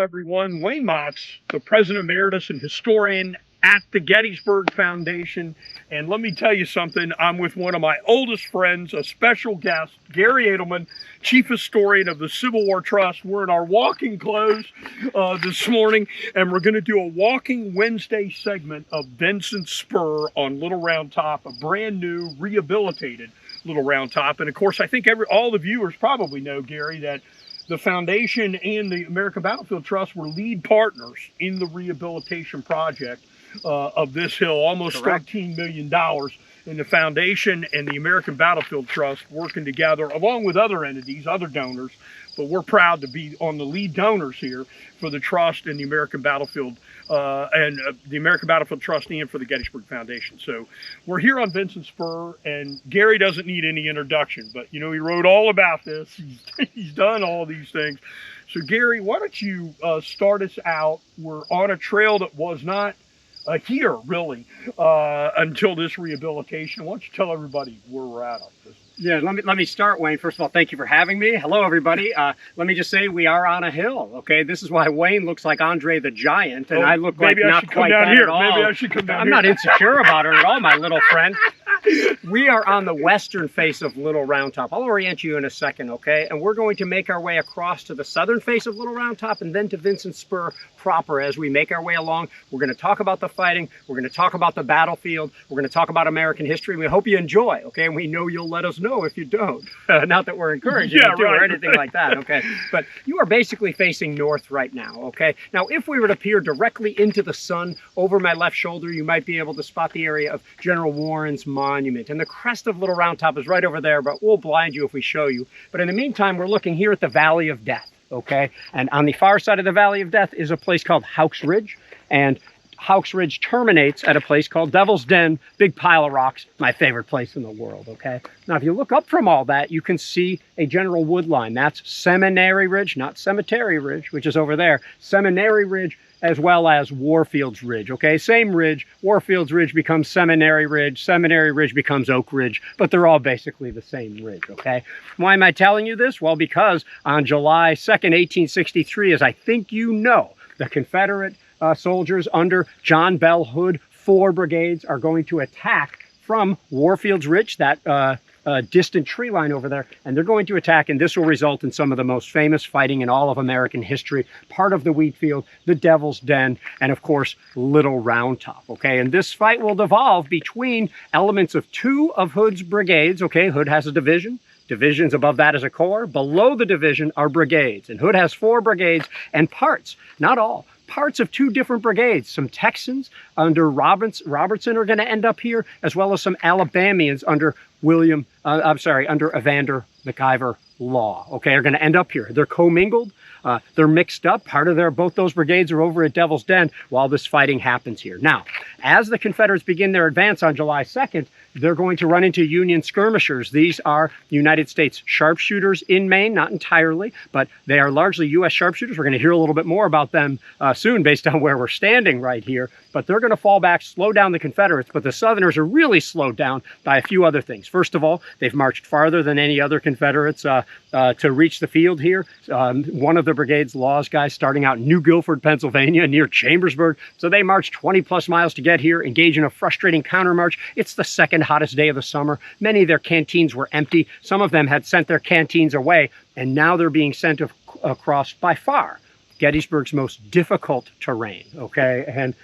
everyone. Wayne Motts, the President Emeritus and historian at the Gettysburg Foundation. And let me tell you something, I'm with one of my oldest friends, a special guest, Garry Adelman, Chief Historian of the Civil War Trust. We're in our walking clothes this morning, and we're going to do a Walking Wednesday segment of Vincent Spur on Little Round Top, a brand new, rehabilitated Little Round Top. And of course, I think all the viewers probably know, Garry, that the Foundation and the American Battlefield Trust were lead partners in the rehabilitation project of this hill, almost $13 million. And the Foundation and the American Battlefield Trust working together, along with other entities, other donors. But we're proud to be on the lead donors here for the Trust and the American Battlefield the American Battlefield Trust and for the Gettysburg Foundation. So we're here on Vincent Spur, and Garry doesn't need any introduction, but you know, he wrote all about this. He's done all these things. So Garry, why don't you start us out? We're on a trail that was not here really until this rehabilitation. Why don't you tell everybody where we're at on this? Yeah, let me start, Wayne. First of all, thank you for having me. Hello, everybody. Let me just say we are on a hill, okay? This is why Wayne looks like Andre the Giant, and I look like not quite that at all. Maybe I should come down here. I'm not insecure about it at all, my little friend. We are on the western face of Little Round Top. I'll orient you in a second, okay? And we're going to make our way across to the southern face of Little Round Top and then to Vincent Spur proper as we make our way along. We're going to talk about the fighting. We're going to talk about the battlefield. We're going to talk about American history. We hope you enjoy, okay? And we know you'll let us know if you don't. Not that we're encouraging you to or anything like that, okay? But you are basically facing north right now, okay? Now, if we were to peer directly into the sun over my left shoulder, you might be able to spot the area of General Warren's monument. And the crest of Little Round Top is right over there, but we'll blind you if we show you. But in the meantime, we're looking here at the Valley of Death, okay? And on the far side of the Valley of Death is a place called Houck's Ridge. And Houck's Ridge terminates at a place called Devil's Den, big pile of rocks, my favorite place in the world, okay? Now, if you look up from all that, you can see a general wood line. That's Seminary Ridge, not Cemetery Ridge, which is over there. Seminary Ridge, as well as Warfield's Ridge, okay? Same ridge. Warfield's Ridge becomes Seminary Ridge becomes Oak Ridge, but they're all basically the same ridge, okay? Why am I telling you this? Well, because on July 2nd, 1863, as I think you know, the Confederate soldiers under John Bell Hood, 4 brigades are going to attack from Warfield's Ridge, that distant tree line over there, and they're going to attack, and this will result in some of the most famous fighting in all of American history, part of the wheat field, the Devil's Den, and of course, Little Round Top, okay? And this fight will devolve between elements of 2 of Hood's brigades, okay? Hood has a division. Divisions above that is a corps. Below the division are brigades, and Hood has 4 brigades and parts, not all, parts of 2 different brigades. Some Texans under Robertson are going to end up here, as well as some Alabamians under under Evander McIver Law, okay, are going to end up here. They're commingled. They're mixed up. Both those brigades are over at Devil's Den while this fighting happens here. Now, as the Confederates begin their advance on July 2nd, they're going to run into Union skirmishers. These are United States sharpshooters in Maine, not entirely, but they are largely U.S. sharpshooters. We're going to hear a little bit more about them soon based on where we're standing right here. But they're going to fall back, slow down the Confederates, but the Southerners are really slowed down by a few other things. First of all, they've marched farther than any other Confederates to reach the field here. One of the brigade's Laws guys starting out in New Guilford, Pennsylvania, near Chambersburg. So they marched 20 plus miles to get here, engage in a frustrating countermarch. It's the second hottest day of the summer. Many of their canteens were empty. Some of them had sent their canteens away, and now they're being sent across by far Gettysburg's most difficult terrain, okay? And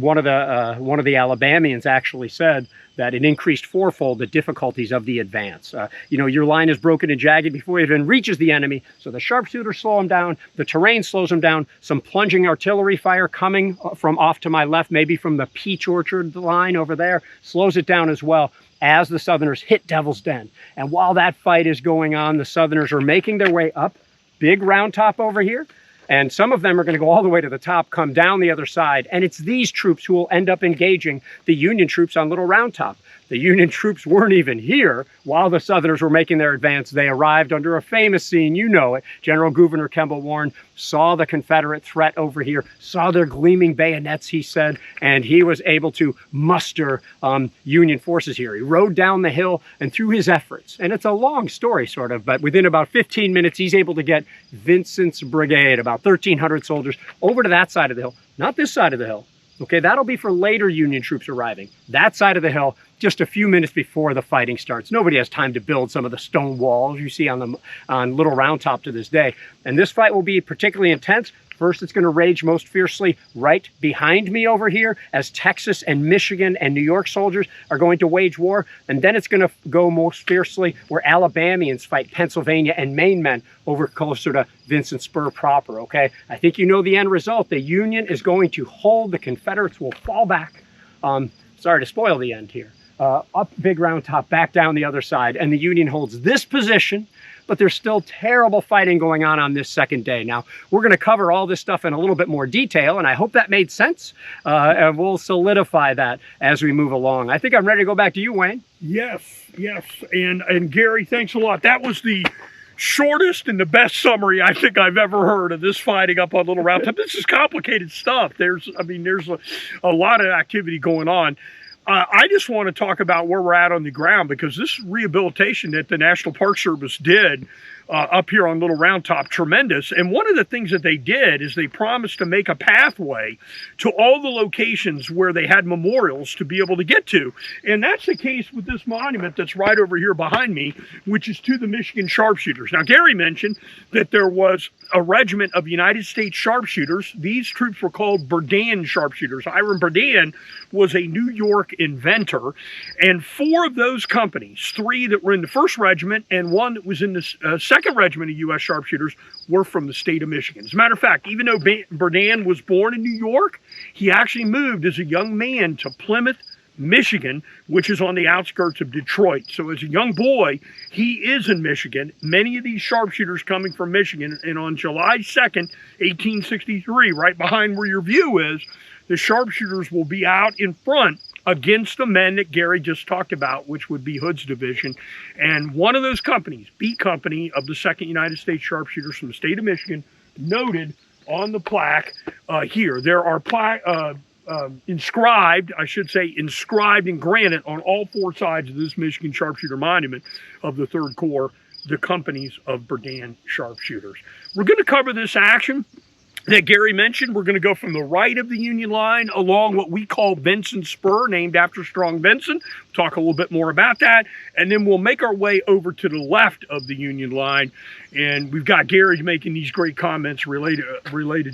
one of the Alabamians actually said that it increased 4-fold the difficulties of the advance. You know, your line is broken and jagged before it even reaches the enemy, so the sharpshooters slow them down, the terrain slows them down, some plunging artillery fire coming from off to my left, maybe from the Peach Orchard line over there, slows it down as well as the Southerners hit Devil's Den. And while that fight is going on, the Southerners are making their way up Big Round Top over here, and some of them are going to go all the way to the top, come down the other side, and it's these troops who will end up engaging the Union troops on Little Round Top. the Union troops weren't even here while the Southerners were making their advance. They arrived under a famous scene, you know it. General Gouverneur Kemble Warren saw the Confederate threat over here, saw their gleaming bayonets, he said, and he was able to muster Union forces here. He rode down the hill, and through his efforts, and it's a long story sort of, but within about 15 minutes, he's able to get Vincent's brigade, about 1,300 soldiers, over to that side of the hill, not this side of the hill. Okay, that'll be for later Union troops arriving. That side of the hill, just a few minutes before the fighting starts. Nobody has time to build some of the stone walls you see on Little Round Top to this day. And this fight will be particularly intense. First, it's going to rage most fiercely right behind me over here as Texas and Michigan and New York soldiers are going to wage war. And then it's going to go most fiercely where Alabamians fight Pennsylvania and Maine men over closer to Vincent Spur proper, okay? I think you know the end result. The Union is going to hold. The Confederates will fall back. Sorry to spoil the end here. Up Big Round Top, back down the other side. And the Union holds this position, but there's still terrible fighting going on this second day. Now, we're going to cover all this stuff in a little bit more detail, and I hope that made sense, and we'll solidify that as we move along. I think I'm ready to go back to you, Wayne. Yes, yes, and Gary, thanks a lot. That was the shortest and the best summary I think I've ever heard of this fighting up on Little Round Top. This is complicated stuff. There's a lot of activity going on. I just want to talk about where we're at on the ground, because this rehabilitation that the National Park Service did up here on Little Round Top, tremendous. And one of the things that they did is they promised to make a pathway to all the locations where they had memorials to be able to get to. And that's the case with this monument that's right over here behind me, which is to the Michigan sharpshooters. Now, Gary mentioned that there was a regiment of United States sharpshooters. These troops were called Berdan sharpshooters. Hiram Berdan was a New York inventor, and 4 of those companies, 3 that were in the 1st Regiment and 1 that was in the 2nd Regiment of U.S. sharpshooters, were from the state of Michigan. As a matter of fact, even though Berdan was born in New York, he actually moved as a young man to Plymouth, Michigan, which is on the outskirts of Detroit. So as a young boy, he is in Michigan. Many of these sharpshooters coming from Michigan, and on July 2nd, 1863, right behind where your view is, the sharpshooters will be out in front against the men that Gary just talked about, which would be Hood's division. And one of those companies, B Company of the 2nd United States Sharpshooters from the state of Michigan, noted on the plaque here. There are inscribed in granite on all 4 sides of this Michigan Sharpshooter Monument of the 3rd Corps, the companies of Berdan sharpshooters. We're going to cover this action that Gary mentioned. We're going to go from the right of the Union line along what we call Vincent Spur, named after Strong Vincent. Talk a little bit more about that. And then we'll make our way over to the left of the Union line. And we've got Gary making these great comments related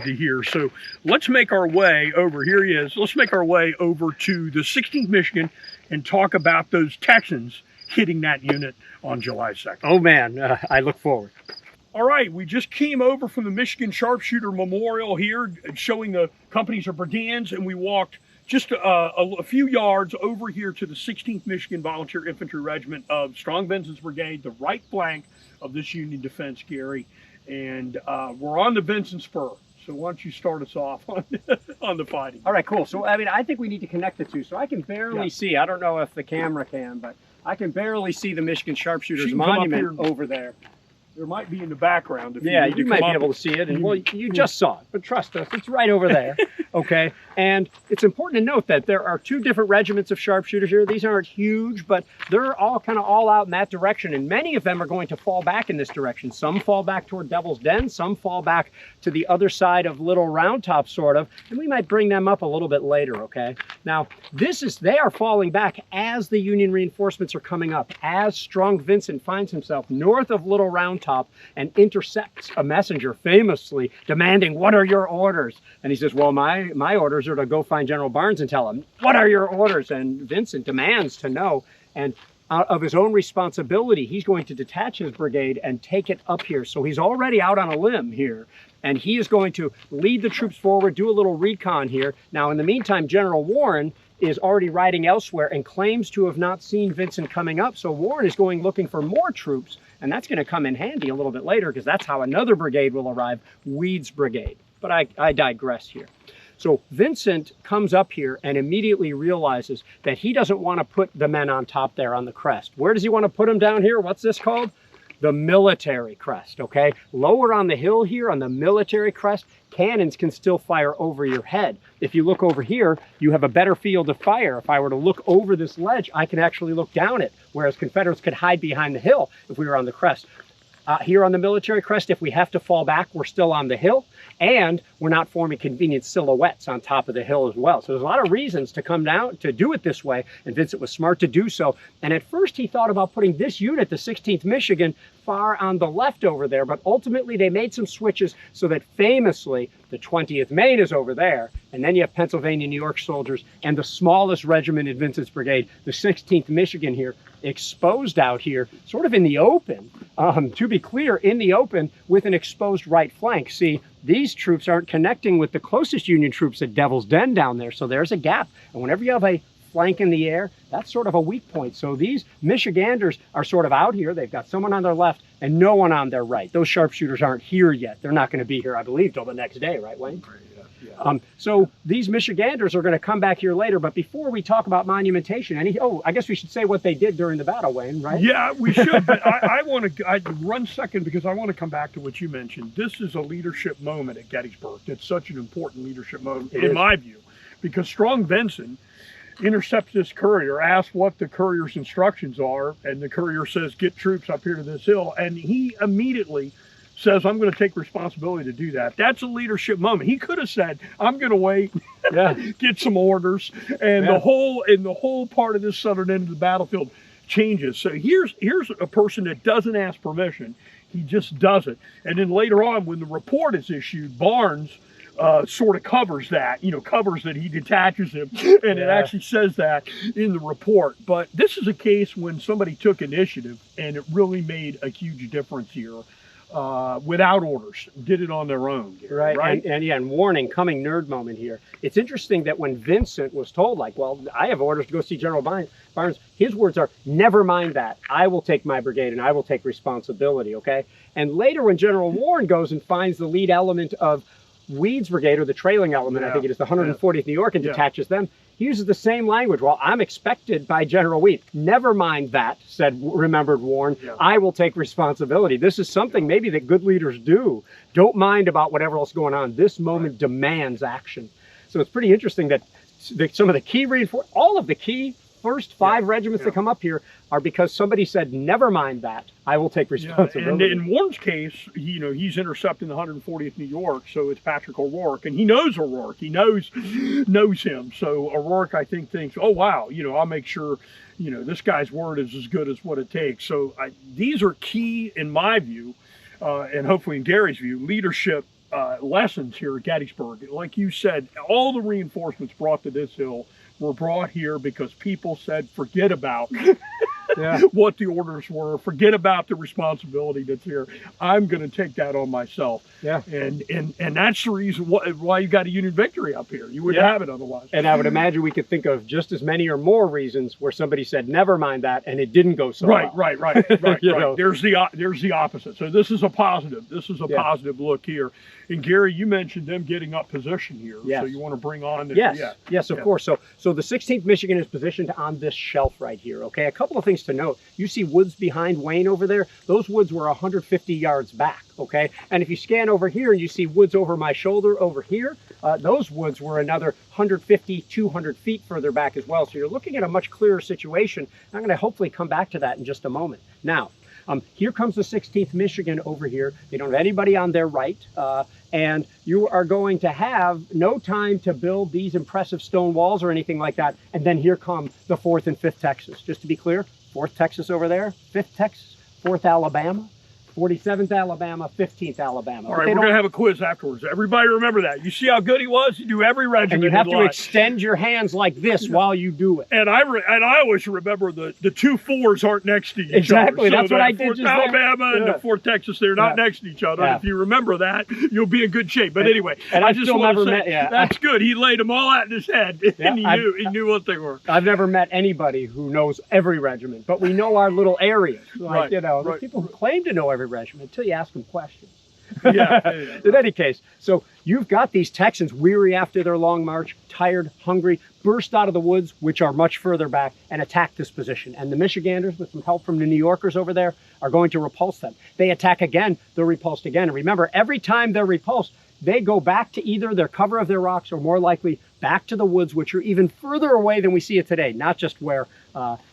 to here. So let's make our way over. Here he is. Let's make our way over to the 16th Michigan and talk about those Texans hitting that unit on July 2nd. Oh, man, I look forward. All right, we just came over from the Michigan Sharpshooter Memorial here, showing the companies of Berdans, and we walked just a few yards over here to the 16th Michigan Volunteer Infantry Regiment of Strong Vincent's Brigade, the right flank of this Union defense, Gary. And we're on the Vincent Spur. So why don't you start us off on, on the fighting? All right, cool. So, I think we need to connect the two. So I can barely see, I don't know if the camera can, but I can barely see the Michigan Sharpshooters Monument over there. There might be in the background. If you might be able to see it. And well, you just saw it, but trust us, it's right over there. Okay. And it's important to note that there are 2 different regiments of sharpshooters here. These aren't huge, but they're all kind of all out in that direction. And many of them are going to fall back in this direction. Some fall back toward Devil's Den. Some fall back to the other side of Little Round Top, sort of. And we might bring them up a little bit later. Okay. Now, they are falling back as the Union reinforcements are coming up, as Strong Vincent finds himself north of Little Round Top and intercepts a messenger famously demanding, "What are your orders?" And he says, "Well, my orders are to go find General Barnes and tell him, 'What are your orders?'" And Vincent demands to know, and out of his own responsibility, he's going to detach his brigade and take it up here. So he's already out on a limb here, and he is going to lead the troops forward, do a little recon here. Now, in the meantime, General Warren is already riding elsewhere and claims to have not seen Vincent coming up. So Warren is going looking for more troops, and that's going to come in handy a little bit later, because that's how another brigade will arrive, Weed's brigade. But I digress here. So Vincent comes up here and immediately realizes that he doesn't want to put the men on top there on the crest. Where does he want to put them down here? What's this called? The military crest, okay? Lower on the hill here on the military crest, cannons can still fire over your head. If you look over here, you have a better field of fire. If I were to look over this ledge, I can actually look down it, whereas Confederates could hide behind the hill if we were on the crest. Here on the military crest, if we have to fall back, we're still on the hill, and we're not forming convenient silhouettes on top of the hill as well. So there's a lot of reasons to come down to do it this way, and Vincent was smart to do so. And at first he thought about putting this unit, the 16th Michigan, far on the left over there, but ultimately they made some switches so that famously the 20th Maine is over there, and then you have Pennsylvania, New York soldiers, and the smallest regiment in Vincent's brigade, the 16th Michigan here, exposed out here, sort of in the open, to be clear, in the open with an exposed right flank. See, these troops aren't connecting with the closest Union troops at Devil's Den down there, so there's a gap. And whenever you have a flank in the air, that's sort of a weak point. So these Michiganders are sort of out here. They've got someone on their left and no one on their right. Those sharpshooters aren't here yet. They're not going to be here, I believe, till the next day, right, Wayne? So these Michiganders are going to come back here later, but before we talk about monumentation, I guess we should say what they did during the battle, Wayne, right? Yeah, we should, but I want to run second because I want to come back to what you mentioned. This is a leadership moment at Gettysburg. It's such an important leadership moment, in my view, because Strong Vincent intercepts this courier, asks what the courier's instructions are, and the courier says, get troops up here to this hill, and he immediately says, I'm going to take responsibility to do that. That's a leadership moment. He could have said, I'm going to wait, get some orders, and the whole part of this southern end of the battlefield changes. So here's a person that doesn't ask permission. He just does it. And then later on, when the report is issued, Barnes sort of covers that, covers that he detaches him, and it actually says that in the report. But this is a case when somebody took initiative, and it really made a huge difference here. Without orders, did it on their own. Right? And warning, coming nerd moment here. It's interesting that when Vincent was told, like, well, I have orders to go see General Barnes, his words are, never mind that. I will take my brigade and I will take responsibility, okay? And later when General Warren goes and finds the lead element of Weed's brigade, or the trailing element, I think it is the 140th New York, and detaches them, he uses the same language. Well, I'm expected by General Weed. Never mind that, remembered Warren. I will take responsibility. This is something maybe that good leaders do. Don't mind about whatever else is going on. This moment demands action. So it's pretty interesting that some of the key reinforcements, all of the key first 5 regiments that come up here are because somebody said, never mind that. I will take responsibility. And in Warren's case, he's intercepting the 140th New York, so it's Patrick O'Rourke, and he knows O'Rourke. He knows him. So O'Rourke, I think, thinks, oh, wow, I'll make sure, this guy's word is as good as what it takes. So these are key, in my view, and hopefully in Gary's view, leadership lessons here at Gettysburg. Like you said, all the reinforcements brought to this hill were brought here because people said, forget about what the orders were, forget about the responsibility that's here. I'm going to take that on myself. And that's the reason why you got a Union victory up here. You wouldn't have it otherwise. And I would imagine we could think of just as many or more reasons where somebody said, never mind that, and it didn't go so well. Right. There's the opposite. So this is a positive. This is a positive look here. And Gary, you mentioned them getting up position here. So you want to bring on the... Yes, of course. So the 16th Michigan is positioned on this shelf right here, okay? A couple of things to note. You see woods behind Wayne over there? Those woods were 150 yards back, okay? And if you scan over here and you see woods over my shoulder over here, those woods were another 150, 200 feet further back as well. So you're looking at a much clearer situation. I'm going to hopefully come back to that in just a moment. Now, here comes the 16th Michigan over here. They don't have anybody on their right, and you are going to have no time to build these impressive stone walls or anything like that. And then here come the 4th and 5th Texas. Just to be clear, 4th Texas over there, 5th Texas, 4th Alabama, 47th Alabama, 15th Alabama. All right, we're going to have a quiz afterwards. Everybody remember that. You see how good he was? You do every regiment. And you have to extend your hands like this while you do it. And I always remember the 2 4s aren't next to each other. Exactly, that's what I did. 4th Alabama and the 4th Texas, they're not next to each other. If you remember that, you'll be in good shape. But anyway, and I just still never met. That's good. He laid them all out in his head, and he knew what they were. I've never met anybody who knows every regiment, but we know our little areas. Like, there's people who claim to know every regiment until you ask them questions. Yeah. In any case, so you've got these Texans weary after their long march, tired, hungry, burst out of the woods, which are much further back, and attack this position. And the Michiganders, with some help from the New Yorkers over there, are going to repulse them. They attack again, they're repulsed again. And remember, every time they're repulsed, they go back to either their cover of their rocks or more likely back to the woods, which are even further away than we see it today, not just where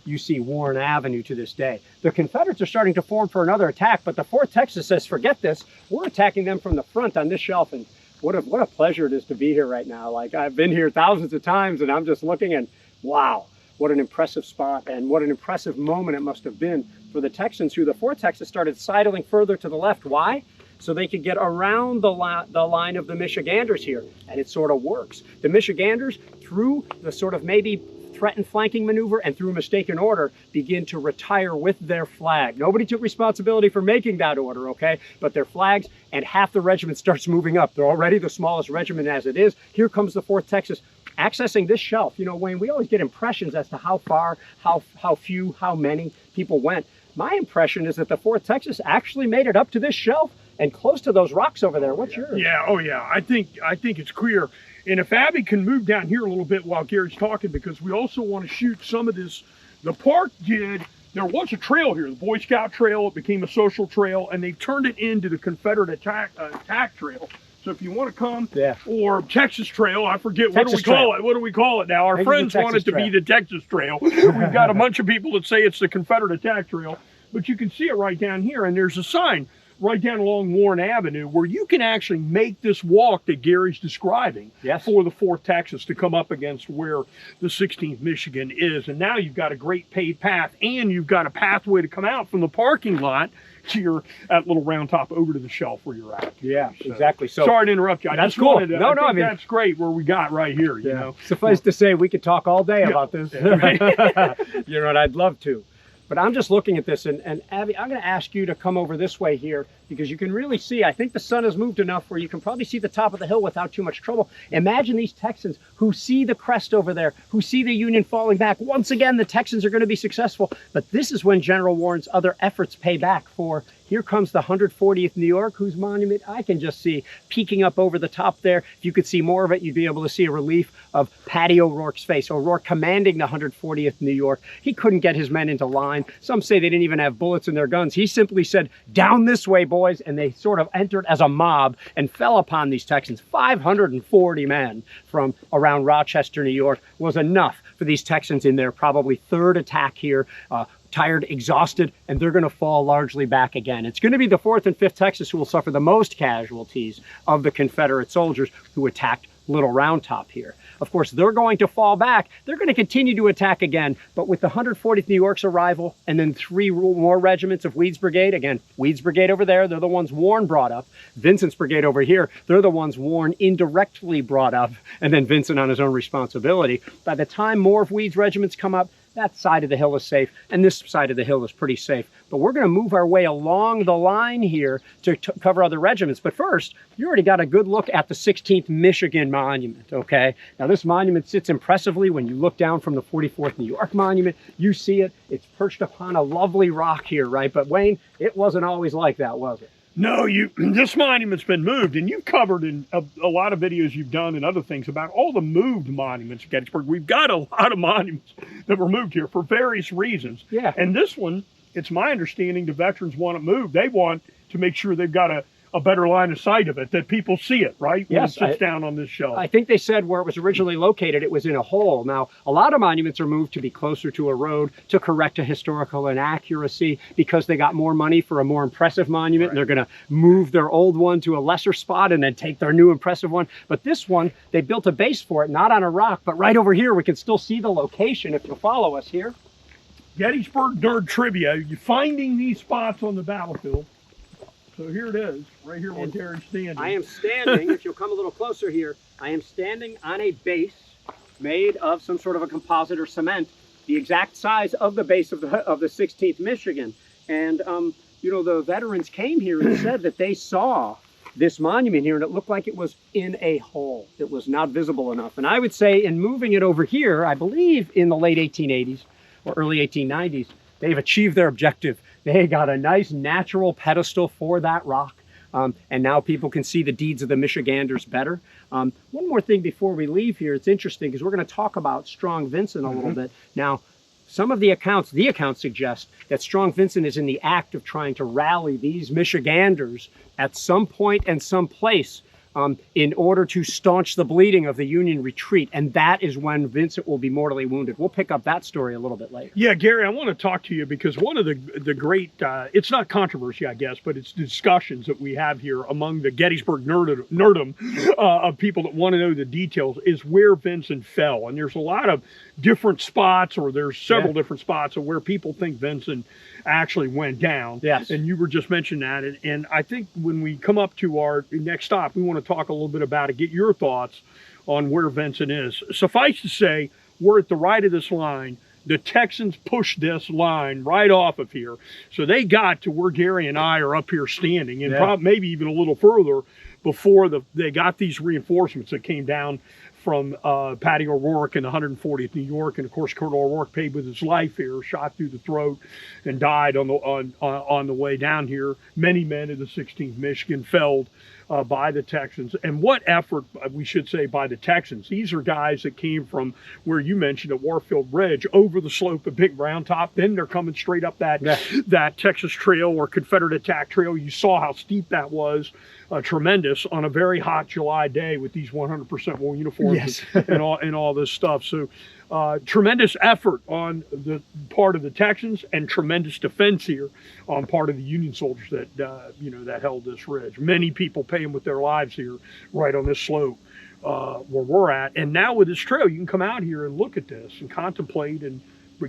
you see Warren Avenue to this day. The Confederates are starting to form for another attack, but the 4th Texas says, forget this, we're attacking them from the front on this shelf. And what a pleasure it is to be here right now. Like, I've been here thousands of times, and I'm just looking and wow, what an impressive spot and what an impressive moment it must have been for the Texans, who the 4th Texas started sidling further to the left. Why? So they could get around the line of the Michiganders here, and it sort of works. The Michiganders, through the sort of maybe threatened flanking maneuver and through mistaken order, begin to retire with their flag. Nobody took responsibility for making that order, okay? But their flags, and half the regiment starts moving up. They're already the smallest regiment as it is. Here comes the 4th Texas, accessing this shelf. You know, Wayne, we always get impressions as to how far, how few, how many people went. My impression is that the 4th Texas actually made it up to this shelf and close to those rocks over there. What's yours? Yeah, oh yeah, I think it's clear. And if Abby can move down here a little bit while Gary's talking, because we also want to shoot some of this. The park there was a trail here, the Boy Scout trail. It became a social trail, and they've turned it into the Confederate attack trail. So if you want to come, or Texas Trail, I forget, what do we call it? What do we call it now? Our friends want it to be the Texas Trail. We've got a bunch of people that say it's the Confederate attack trail, but you can see it right down here, and there's a sign right down along Warren Avenue where you can actually make this walk that Gary's describing for the 4th Texas to come up against where the 16th Michigan is. And now you've got a great paved path, and you've got a pathway to come out from the parking lot here at Little Round Top over to the shelf where you're at. Yeah, so, exactly. So sorry to interrupt you. That's cool. I mean, that's great where we got right here. You know, suffice to say, we could talk all day about this. You know what? I'd love to. But I'm just looking at this, and Abby, I'm going to ask you to come over this way here, because you can really see, I think the sun has moved enough where you can probably see the top of the hill without too much trouble. Imagine these Texans who see the crest over there, who see the Union falling back. Once again, the Texans are going to be successful. But this is when General Warren's other efforts pay back. For here comes the 140th New York, whose monument I can just see peeking up over the top there. If you could see more of it, you'd be able to see a relief of Patty O'Rourke's face. O'Rourke commanding the 140th New York. He couldn't get his men into line. Some say they didn't even have bullets in their guns. He simply said, down this way, boys, and they sort of entered as a mob and fell upon these Texans. 540 men from around Rochester, New York was enough for these Texans in their probably 3rd attack here. Tired, exhausted, and they're going to fall largely back again. It's going to be the 4th and 5th Texas who will suffer the most casualties of the Confederate soldiers who attacked Little Round Top here. Of course, they're going to fall back. They're going to continue to attack again, but with the 140th New York's arrival and then 3 more regiments of Weed's Brigade, again, Weed's Brigade over there, they're the ones Warren brought up. Vincent's brigade over here, they're the ones Warren indirectly brought up, and then Vincent on his own responsibility. By the time more of Weed's regiments come up, that side of the hill is safe, and this side of the hill is pretty safe. But we're going to move our way along the line here to cover other regiments. But first, you already got a good look at the 16th Michigan Monument, okay? Now, this monument sits impressively when you look down from the 44th New York Monument. You see it. It's perched upon a lovely rock here, right? But, Wayne, it wasn't always like that, was it? No, this monument's been moved, and you've covered in a lot of videos you've done and other things about all the moved monuments at Gettysburg. We've got a lot of monuments that were moved here for various reasons. Yeah. And this one, it's my understanding the veterans want it moved. They want to make sure they've got a better line of sight of it, that people see it, right? When it sits down on this shelf. I think they said where it was originally located, it was in a hole. Now, a lot of monuments are moved to be closer to a road to correct a historical inaccuracy because they got more money for a more impressive monument. Right. And they're going to move their old one to a lesser spot and then take their new impressive one. But this one, they built a base for it, not on a rock, but right over here. We can still see the location if you'll follow us here. Gettysburg Nerd Trivia. You're finding these spots on the battlefield. So here it is, right here where Gary's standing. I am standing, if you'll come a little closer here, I am standing on a base made of some sort of a composite or cement, the exact size of the base of the 16th Michigan. And, you know, the veterans came here and said that they saw this monument here, and it looked like it was in a hole. It was not visible enough. And I would say in moving it over here, I believe in the late 1880s or early 1890s, they've achieved their objective. They got a nice natural pedestal for that rock. and now people can see the deeds of the Michiganders better. One more thing before we leave here, it's interesting because we're going to talk about Strong Vincent a little bit. Now, some of the accounts suggest that Strong Vincent is in the act of trying to rally these Michiganders at some point and some place in order to staunch the bleeding of the Union retreat. And that is when Vincent will be mortally wounded. We'll pick up that story a little bit later. Yeah, Gary, I want to talk to you because one of the great, it's not controversy, I guess, but it's discussions that we have here among the Gettysburg nerdum of people that want to know the details is where Vincent fell. And there's a lot of different spots, or there's several different spots of where people think Vincent actually went down. Yes. And you were just mentioning that. And I think when we come up to our next stop, we want to talk a little bit about it, get your thoughts on where Vincent is. Suffice to say, we're at the right of this line. The Texans pushed this line right off of here. So they got to where Gary and I are up here standing, and maybe even a little further before they got these reinforcements that came down from Patty O'Rourke in the 140th New York. And of course, Colonel O'Rourke paid with his life here, shot through the throat and died on the way down here. Many men of the 16th Michigan felled by the Texans. And what effort, we should say, by the Texans. These are guys that came from where you mentioned at Warfield Ridge over the slope of Big Round Top. Then they're coming straight up that Texas Trail or Confederate Attack Trail. You saw how steep that was. Tremendous on a very hot July day with these 100% war uniforms and all this stuff. So tremendous effort on the part of the Texans and tremendous defense here on part of the Union soldiers that that held this ridge. Many people paying with their lives here right on this slope where we're at. And now with this trail, you can come out here and look at this and contemplate and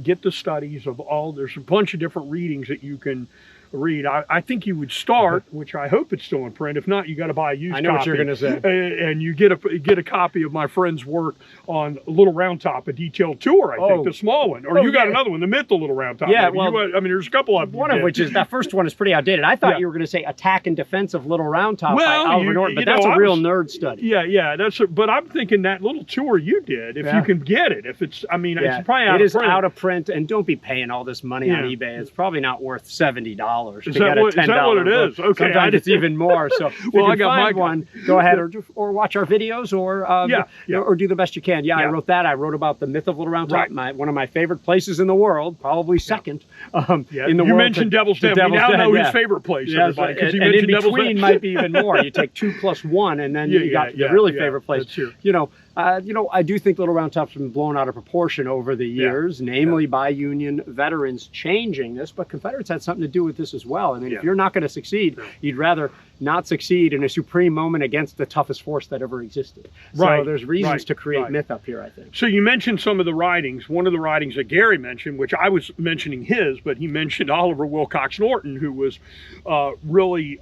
get the studies of all. There's a bunch of different readings that you can read. I think you would start, which I hope it's still in print. If not, you got to buy a used copy. I know what you're going to say. And you get a copy of my friend's work on Little Round Top, a detailed tour, I think, the small one. Or you got another one, the Myth of Little Round Top. Yeah, maybe. There's a couple of them. One of which is, that first one is pretty outdated. I thought you were going to say Attack and Defense of Little Round Top by Oliver Norton, but that's a real nerd study. Yeah, but I'm thinking that little tour you did, if you can get it, if it's, it's probably out of print. It is out of print, and don't be paying all this money on eBay. It's probably not worth $70 to get a Is that what it is? Book. Okay. Sometimes it's even more. So I got my one. Go ahead or watch our videos or do the best you can. I wrote that. I wrote about the Myth of Little Round Top, one of my favorite places in the world, probably second in the world. You mentioned Devil's Den. We now know his favorite place. And in between might be even more. You take 2 plus 1, and then you got your really favorite place. I do think Little Round Top's been blown out of proportion over the years, namely by Union veterans changing this, but Confederates had something to do with this as well. I mean, if you're not going to succeed, you'd rather not succeed in a supreme moment against the toughest force that ever existed. So there's reasons to create myth up here, I think. So you mentioned some of the writings. One of the writings that Gary mentioned, which I was mentioning his, but he mentioned Oliver Wilcox Norton, who was really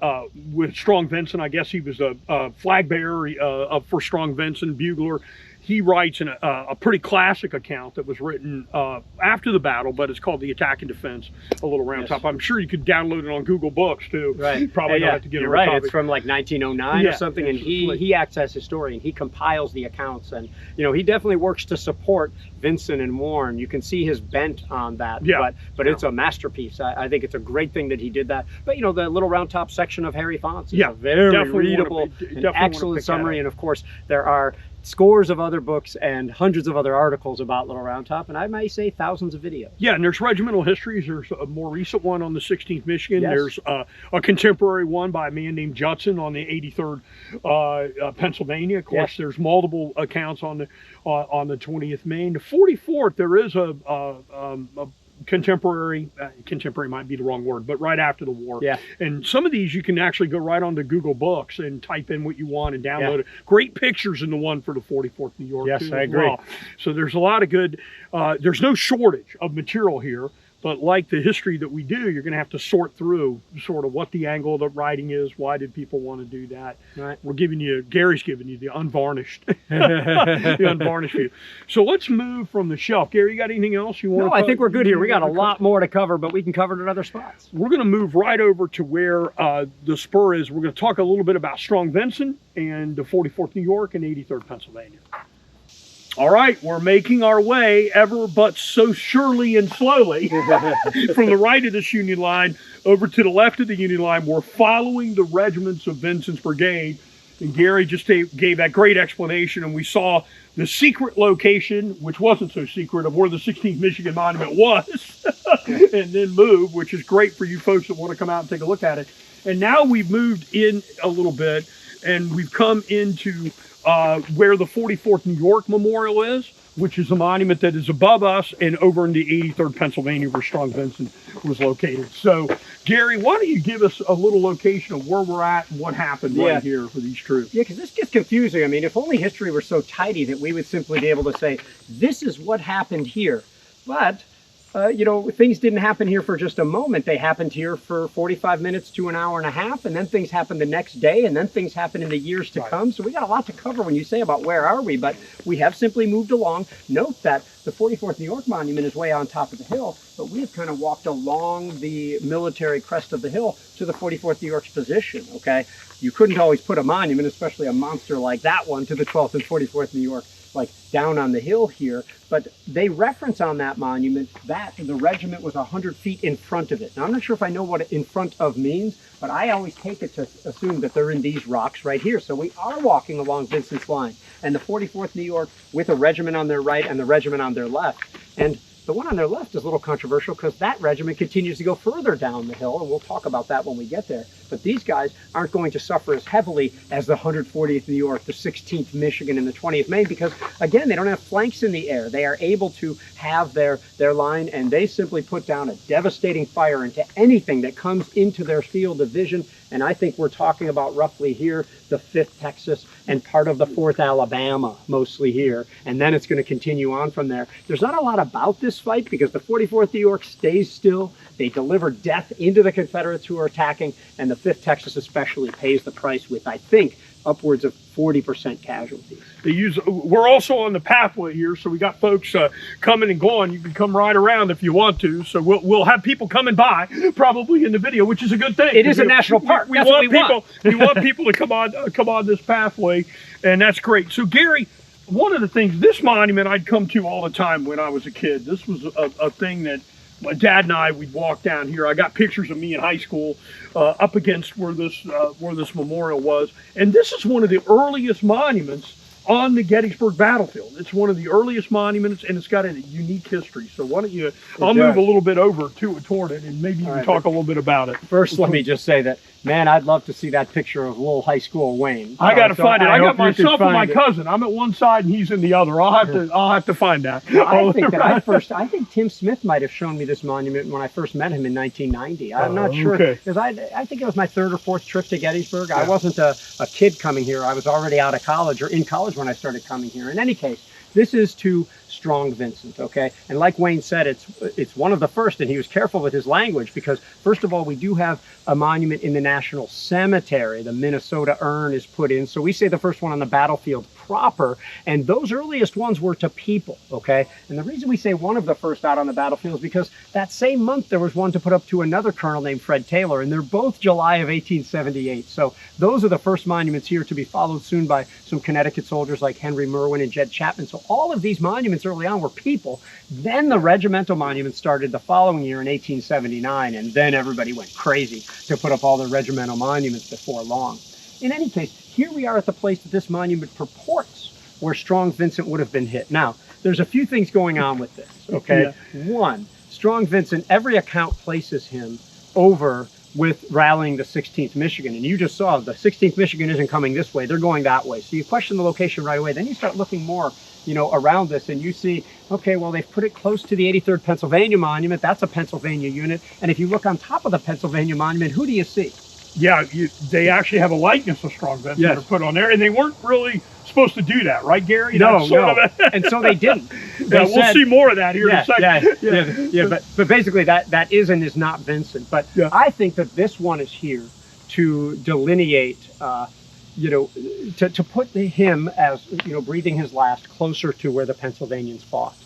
with Strong Vincent. I guess he was a flag bearer for Strong Vincent, bugler. He writes a pretty classic account that was written after the battle, but it's called The Attack and Defense of Little Round Top. I'm sure you could download it on Google Books, too. Right. Probably don't have to get You're a right. copy. It's from like 1909 or something, and he acts as historian. He compiles the accounts, and he definitely works to support Vincent and Warren. You can see his bent on that, but it's a masterpiece. I think it's a great thing that he did that. But, the Little Round Top section of Harry Fonts is a very readable and excellent summary, and of course, there are scores of other books and hundreds of other articles about Little Round Top, and I may say thousands of videos. Yeah, and there's regimental histories. There's a more recent one on the 16th Michigan. There's a contemporary one by a man named Judson on the 83rd Pennsylvania. Of course, there's multiple accounts on the 20th Maine. The 44th, there is a contemporary might be the wrong word, but right after the war. And some of these you can actually go right onto Google Books and type in what you want and download it. Great pictures in the one for the 44th New York too, I agree. So there's a lot of good there's no shortage of material here, but like the history that we do, you're going to have to sort through sort of what the angle of the writing is. Why did people want to do that? We're Gary's giving you the unvarnished, the unvarnished view. So let's move from the shelf. Gary, you got anything else you want? No, I think we're good here. We got a lot more to cover, but we can cover it at other spots. We're going to move right over to where the Spur is. We're going to talk a little bit about Strong Vincent and the 44th New York and 83rd Pennsylvania. All right, we're making our way ever but so surely and slowly from the right of this Union line over to the left of the Union line. We're following the regiments of Vincent's brigade. And Garry just gave that great explanation, and we saw the secret location, which wasn't so secret, of where the 16th Michigan Monument was, and then moved, which is great for you folks that want to come out and take a look at it. And now we've moved in a little bit, and we've come into where the 44th New York Memorial is, which is a monument that is above us and over in the 83rd Pennsylvania, where Strong Vincent was located. So, Garry, why don't you give us a little location of where we're at and what happened right here for these troops? Yeah, because this gets confusing. I mean, if only history were so tidy that we would simply be able to say, this is what happened here. But you know, things didn't happen here for just a moment. They happened here for 45 minutes to an hour and a half, and then things happened the next day, and then things happen in the years to come. So we got a lot to cover when you say about where are we, but we have simply moved along. Note that the 44th New York Monument is way on top of the hill, but we have kind of walked along the military crest of the hill to the 44th New York's position, okay? You couldn't always put a monument, especially a monster like that one, to the 12th and 44th New York, like down on the hill here, but they reference on that monument that the regiment was 100 feet in front of it. Now, I'm not sure if I know what in front of means, but I always take it to assume that they're in these rocks right here. So we are walking along Vincent's line, and the 44th New York with a regiment on their right and the regiment on their left. And the one on their left is a little controversial because that regiment continues to go further down the hill, and we'll talk about that when we get there. But these guys aren't going to suffer as heavily as the 140th New York, the 16th Michigan, and the 20th Maine because, again, they don't have flanks in the air. They are able to have their line, and they simply put down a devastating fire into anything that comes into their field of vision. And I think we're talking about roughly here, the 5th Texas and part of the 4th Alabama, mostly here. And then it's going to continue on from there. There's not a lot about this fight because the 44th New York stays still. They deliver death into the Confederates who are attacking, and the 5th Texas especially pays the price with, I think, upwards of 40% casualties. We're also on the pathway here, so we got folks coming and going. You can come right around if you want to. So we'll have people coming by probably in the video, which is a good thing. It is a national park. We want people to come on this pathway, and that's great. So Garry, one of the things, this monument I'd come to all the time when I was a kid. This was a thing that my dad and we'd walk down here. I got pictures of me in high school up against where this memorial was. And this is one of the earliest monuments on the Gettysburg battlefield. It's one of the earliest monuments, and it's got a unique history. So why don't you, I'll move a little bit over toward it, and maybe you can talk a little bit about it. First, let me just say that, man, I'd love to see that picture of little high school Wayne. I got to find it. I got myself and my cousin. I'm at one side and he's in the other. I'll have to find that. I think that I think Tim Smith might have shown me this monument when I first met him in 1990. I'm not sure, because I think it was my 3rd or 4th trip to Gettysburg. I wasn't a kid coming here. I was already out of college, or in college when I started coming here. In any case, this is to Strong Vincent, okay? And like Wayne said, it's one of the first, and he was careful with his language because, first of all, we do have a monument in the National Cemetery. The Minnesota urn is put in, so we say the first one on the battlefield proper, and those earliest ones were to people, okay? And the reason we say one of the first out on the battlefield is because that same month there was one to put up to another colonel named Fred Taylor, and they're both July of 1878. So those are the first monuments here, to be followed soon by some Connecticut soldiers like Henry Merwin and Jed Chapman. So all of these monuments early on were people. Then the regimental monuments started the following year in 1879, and then everybody went crazy to put up all the regimental monuments before long. In any case, here we are at the place that this monument purports where Strong Vincent would have been hit. Now, there's a few things going on with this, okay? One, Strong Vincent, every account places him over with rallying the 16th Michigan. And you just saw the 16th Michigan isn't coming this way, they're going that way. So you question the location right away. Then you start looking more, you know, around this, and you see, okay, well, they've put it close to the 83rd Pennsylvania Monument. That's a Pennsylvania unit. And if you look on top of the Pennsylvania Monument, who do you see? Yeah, they actually have a likeness of Strong Vincent that are put on there, and they weren't really supposed to do that, right, Garry? No. And so they didn't. We'll see more of that here in a second. But basically that is and is not Vincent. But I think that this one is here to delineate, you know, to put him as, you know, breathing his last closer to where the Pennsylvanians fought,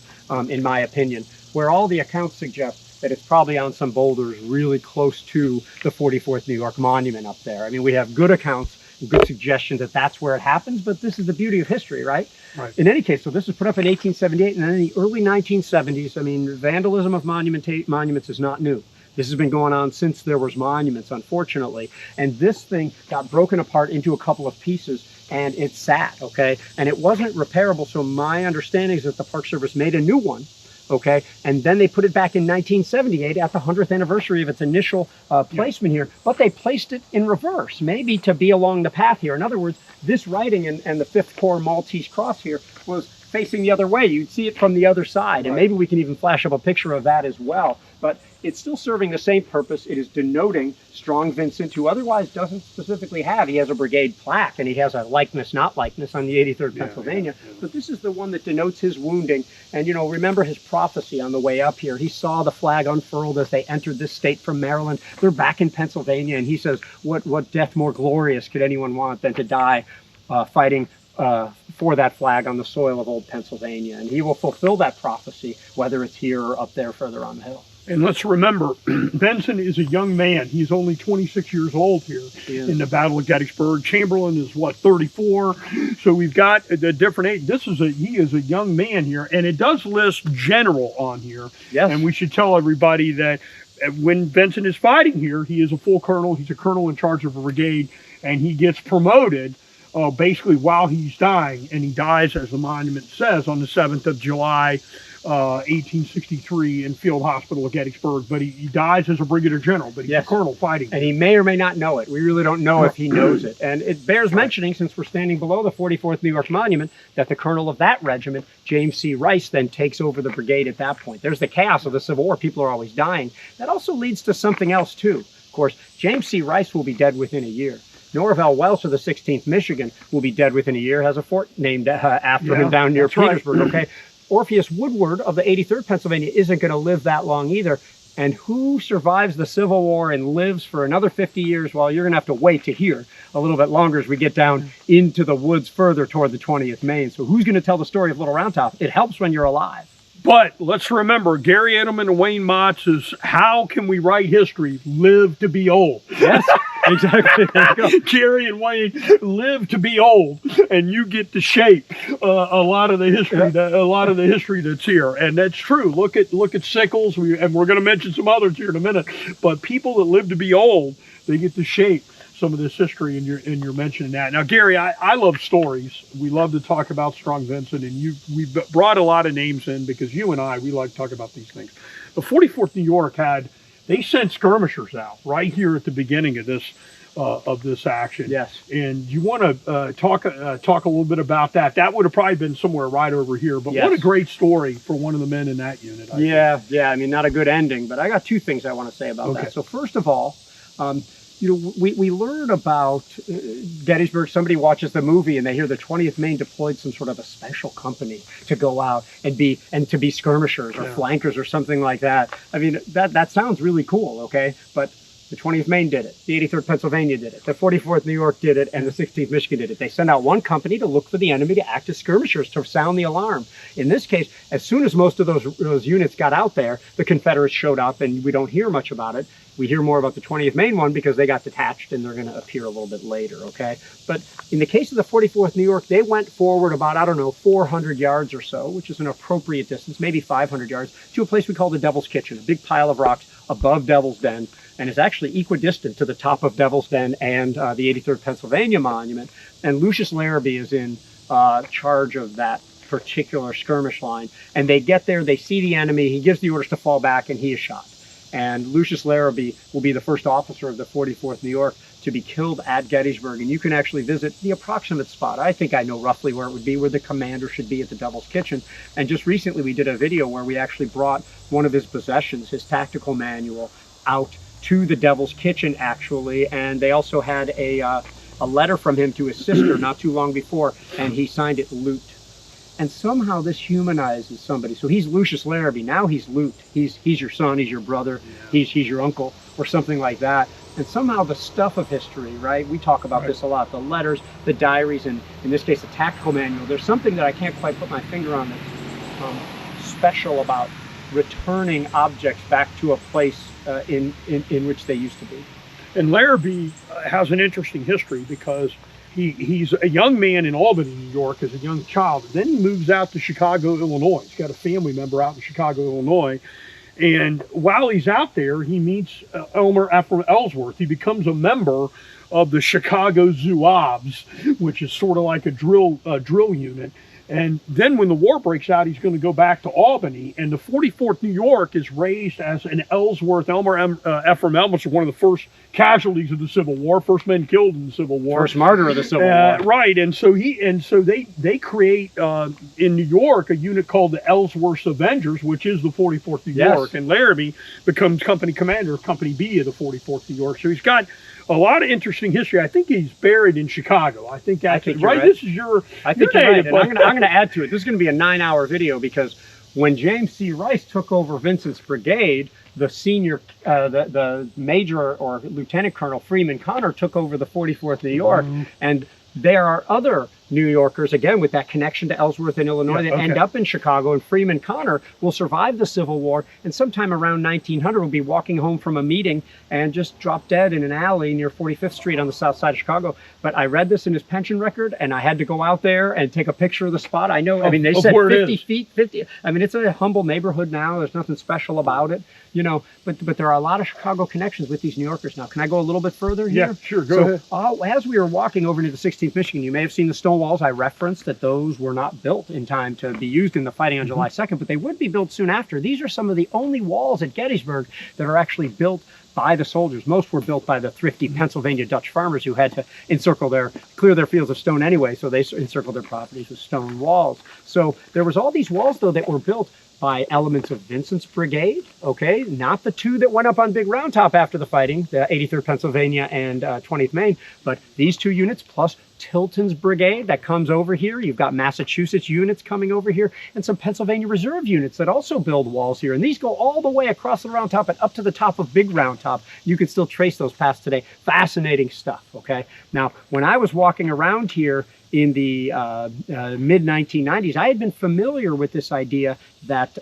in my opinion, where all the accounts suggest that it's probably on some boulders really close to the 44th New York Monument up there. I mean, we have good accounts good suggestion that that's where it happens, but this is the beauty of history, right? Right. In any case, so this was put up in 1878, and then in the early 1970s, I mean, vandalism of monuments is not new. This has been going on since there was monuments, unfortunately. And this thing got broken apart into a couple of pieces, and it sat, okay? And it wasn't repairable, so my understanding is that the Park Service made a new one, okay? And then they put it back in 1978 at the 100th anniversary of its initial placement here, but they placed it in reverse, maybe to be along the path here. In other words, this writing and the 5th Corps Maltese cross here was facing the other way. You'd see it from the other side, and maybe we can even flash up a picture of that as well. But it's still serving the same purpose. It is denoting Strong Vincent, who otherwise doesn't specifically have. He has a brigade plaque, and he has a likeness, not likeness, on the 83rd Pennsylvania. But this is the one that denotes his wounding. And, you know, remember his prophecy on the way up here. He saw the flag unfurled as they entered this state from Maryland. They're back in Pennsylvania, and he says, what death more glorious could anyone want than to die fighting for that flag on the soil of old Pennsylvania? And he will fulfill that prophecy, whether it's here or up there further on the hill. And let's remember, Vincent is a young man. He's only 26 years old here in the Battle of Gettysburg. Chamberlain is, what, 34? So we've got the different age. He is a young man here, and it does list general on here. Yes. And we should tell everybody that when Vincent is fighting here, he is a full colonel. He's a colonel in charge of a brigade, and he gets promoted basically while he's dying, and he dies, as the monument says, on the 7th of July, 1863 in Field Hospital of Gettysburg. But he dies as a brigadier general, but he's a colonel fighting. And he may or may not know it. We really don't know if he knows it. And it bears mentioning, since we're standing below the 44th New York Monument, that the colonel of that regiment, James C. Rice, then takes over the brigade at that point. There's the chaos of the Civil War. People are always dying. That also leads to something else, too. Of course, James C. Rice will be dead within a year. Norvell Welsh of the 16th Michigan will be dead within a year, has a fort named after him down near Petersburg, okay? Orpheus Woodward of the 83rd Pennsylvania isn't going to live that long either. And who survives the Civil War and lives for another 50 years? Well, you're going to have to wait to hear a little bit longer as we get down into the woods further toward the 20th Maine. So who's going to tell the story of Little Round Top? It helps when you're alive. But let's remember, Garry Adelman and Wayne Motts is how can we write history? Live to be old. Yes, exactly. There you go. Gary and Wayne live to be old, and you get to shape a lot of the history, that's here, and that's true. Look at Sickles, and we're going to mention some others here in a minute. But people that live to be old, they get to shape some of this history, and you're mentioning that. Now, Gary, I love stories. We love to talk about Strong Vincent, and we've brought a lot of names in because you and we like to talk about these things. The 44th New York they sent skirmishers out right here at the beginning of this action. Yes. And you want to talk a little bit about that. That would have probably been somewhere right over here. But what a great story for one of the men in that unit. Yeah. I mean, not a good ending, but I got two things I want to say about that. So first of all, you know, we learn about Gettysburg. Somebody watches the movie and they hear the 20th Maine deployed some sort of a special company to go out and to be skirmishers or flankers or something like that. I mean, that sounds really cool, okay? But the 20th Maine did it. The 83rd Pennsylvania did it. The 44th New York did it, and the 16th Michigan did it. They send out one company to look for the enemy to act as skirmishers to sound the alarm. In this case, as soon as most of those units got out there, the Confederates showed up, and we don't hear much about it. We hear more about the 20th Maine one because they got detached and they're going to appear a little bit later, okay? But in the case of the 44th New York, they went forward about, 400 yards or so, which is an appropriate distance, maybe 500 yards, to a place we call the Devil's Kitchen, a big pile of rocks above Devil's Den, and is actually equidistant to the top of Devil's Den and the 83rd Pennsylvania Monument. And Lucius Larrabee is in charge of that particular skirmish line. And they get there, they see the enemy, he gives the orders to fall back, and he is shot. And Lucius Larrabee will be the first officer of the 44th New York to be killed at Gettysburg. And you can actually visit the approximate spot. I think I know roughly where it would be, where the commander should be at the Devil's Kitchen. And just recently we did a video where we actually brought one of his possessions, his tactical manual, out to the Devil's Kitchen, actually. And they also had a letter from him to his sister not too long before, and he signed it Loot. And somehow this humanizes somebody. So he's Lucius Larrabee. Now he's Loot. He's your son, he's your brother, he's your uncle, or something like that. And somehow the stuff of history, right? We talk about this a lot. The letters, the diaries, and in this case, the tactical manual. There's something that I can't quite put my finger on that's special about returning objects back to a place in which they used to be. And Larrabee has an interesting history because he's a young man in Albany, New York, as a young child. Then he moves out to Chicago, Illinois. He's got a family member out in Chicago, Illinois. And while he's out there, he meets Elmer Ephraim Ellsworth. He becomes a member of the Chicago Zouaves, which is sort of like a drill unit. And then when the war breaks out, he's going to go back to Albany. And the 44th New York is raised as an Ellsworth. Ephraim Ellsworth, one of the first casualties of the Civil War, first men killed in the Civil War, first martyr of the Civil War. Right. And so they create in New York a unit called the Ellsworth Avengers, which is the 44th New York. And Larrabee becomes company commander of Company B of the 44th New York. So he's got a lot of interesting history. I think he's buried in Chicago. I think that's right. This is your. I think you're right. And I'm going to add to it. This is going to be a 9-hour video because when James C. Rice took over Vincent's brigade, the senior, the major or Lieutenant Colonel Freeman Connor took over the 44th New York, and there are other New Yorkers, again, with that connection to Ellsworth in Illinois, that end up in Chicago, and Freeman Connor will survive the Civil War, and sometime around 1900 will be walking home from a meeting and just drop dead in an alley near 45th Street on the south side of Chicago. But I read this in his pension record, and I had to go out there and take a picture of the spot. I know, I mean, they said 50 feet, 50. I mean, it's a humble neighborhood now. There's nothing special about it, you know, but there are a lot of Chicago connections with these New Yorkers now. Can I go a little bit further here? Yeah, sure, go ahead. As we were walking over into the 16th Michigan, you may have seen the stone walls. I referenced that those were not built in time to be used in the fighting on July 2nd, but they would be built soon after. These are some of the only walls at Gettysburg that are actually built by the soldiers. Most were built by the thrifty Pennsylvania Dutch farmers who had to clear their fields of stone anyway, so they encircled their properties with stone walls. So there was all these walls, though, that were built by elements of Vincent's brigade, okay? Not the two that went up on Big Round Top after the fighting, the 83rd Pennsylvania and 20th Maine, but these two units plus Tilton's brigade that comes over here. You've got Massachusetts units coming over here and some Pennsylvania Reserve units that also build walls here. And these go all the way across the Round Top and up to the top of Big Round Top. You can still trace those paths today. Fascinating stuff, okay? Now, when I was walking around here in the mid-1990s, I had been familiar with this idea that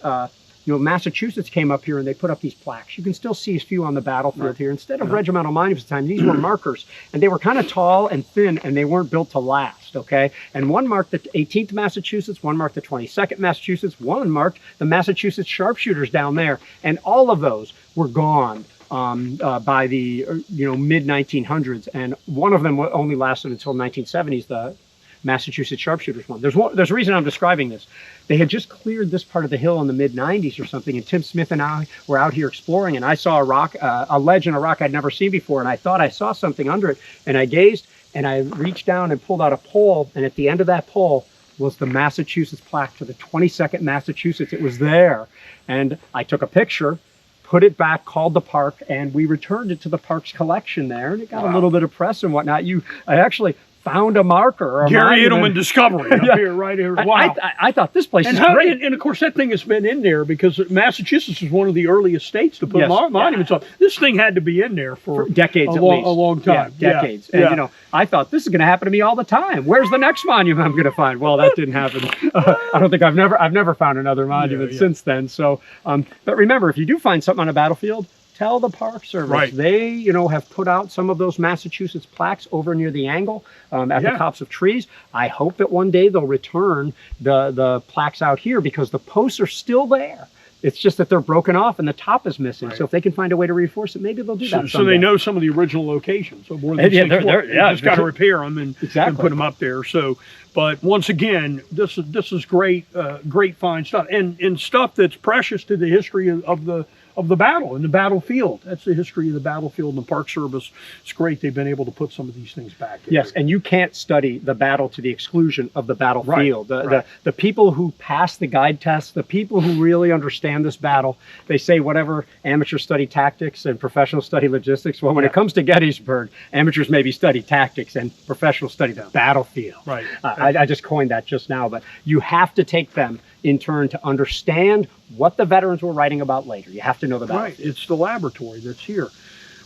you know, Massachusetts came up here and they put up these plaques. You can still see a few on the battlefield here. Instead of regimental monuments at the time, these were markers. And they were kind of tall and thin, and they weren't built to last, okay? And one marked the 18th Massachusetts, one marked the 22nd Massachusetts, one marked the Massachusetts sharpshooters down there. And all of those were gone by the mid-1900s. And one of them only lasted until 1970s, the Massachusetts sharpshooters one. There's a reason I'm describing this. They had just cleared this part of the hill in the mid-90s or something, and Tim Smith and I were out here exploring, and I saw a rock, a ledge in a rock I'd never seen before, and I thought I saw something under it, and I gazed, and I reached down and pulled out a pole, and at the end of that pole was the Massachusetts plaque to the 22nd Massachusetts. It was there, and I took a picture, put it back, called the park, and we returned it to the park's collection there, and it got a little bit of press and whatnot. I actually found a marker. Garry Adelman discovery up here, right here. Wow. I thought this place is great. And of course, that thing has been in there because Massachusetts is one of the earliest states to put monuments up. This thing had to be in there for decades, a long time. Yeah, decades. And, you know, I thought this is going to happen to me all the time. Where's the next monument I'm going to find? Well, that didn't happen. I don't think I've never found another monument since then. So, but remember, if you do find something on a battlefield, tell the Park Service. Right. They, have put out some of those Massachusetts plaques over near the angle at the tops of trees. I hope that one day they'll return the plaques out here because the posts are still there. It's just that they're broken off and the top is missing. Right. So if they can find a way to reinforce it, maybe they'll do that. So they know some of the original locations of where these things were. You just got to repair them and put them up there. So, but once again, this is great, great fine stuff, and stuff that's precious to the history of the battle and the battlefield. That's the history of the battlefield, and the Park Service. It's great they've been able to put some of these things back in. Yes, and you can't study the battle to the exclusion of the battlefield. The people who pass the guide tests, the people who really understand this battle, they say whatever amateurs study tactics and professionals study logistics. Well, when it comes to Gettysburg, amateurs maybe study tactics and professionals study the battlefield. Right. I just coined that just now, but you have to take them in turn to understand what the veterans were writing about later. You have to know the battlefield. Right, it's the laboratory that's here.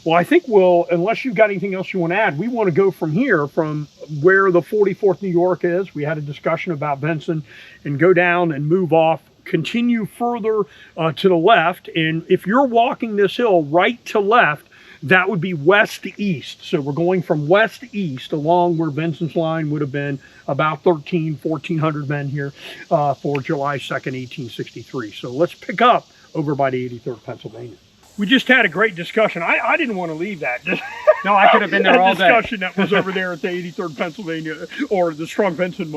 Well, I think unless you've got anything else you want to add, we want to go from here, from where the 44th New York is. We had a discussion about Vincent, and go down and move off, continue further to the left. And if you're walking this hill right to left, that would be west to east. So we're going from west to east along where Vincent's line would have been, about 1,400 men here for July 2nd, 1863. So let's pick up over by the 83rd Pennsylvania. We just had a great discussion. I didn't want to leave that. No, I could have been there all day. Discussion that was over there at the 83rd Pennsylvania, or the Strong Vincent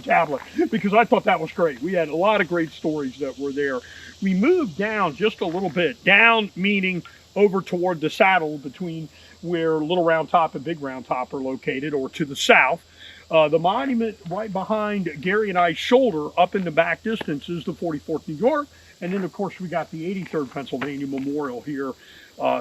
tablet, because I thought that was great. We had a lot of great stories that were there. We moved down just a little bit, down meaning over toward the saddle between where Little Round Top and Big Round Top are located, or to the south. The monument right behind Garry and I's shoulder up in the back distance is the 44th New York. And then, of course, we got the 83rd Pennsylvania Memorial here.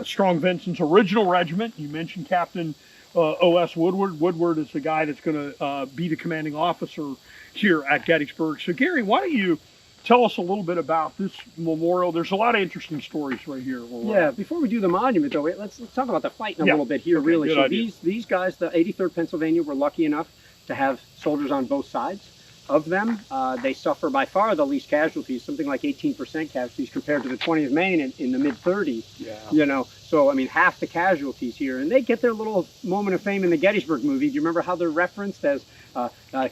Strong Vincent's original regiment. You mentioned Captain O.S. Woodward. Woodward is the guy that's going to be the commanding officer here at Gettysburg. So, Garry, why don't you tell us a little bit about this memorial? There's a lot of interesting stories right here. Yeah, before we do the monument, though, let's talk about the fight in a little bit here, okay, really. So idea. these guys, the 83rd Pennsylvania, were lucky enough to have soldiers on both sides of them. They suffer by far the least casualties, something like 18% casualties compared to the 20th Maine in the mid-30s. Yeah. You know, so I mean, half the casualties here, and they get their little moment of fame in the Gettysburg movie. Do you remember how they're referenced as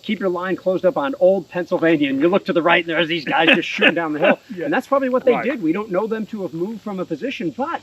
keep your line closed up on old Pennsylvania, and you look to the right, and there's these guys just shooting down the hill. Yeah. And that's probably what they did. We don't know them to have moved from a position, but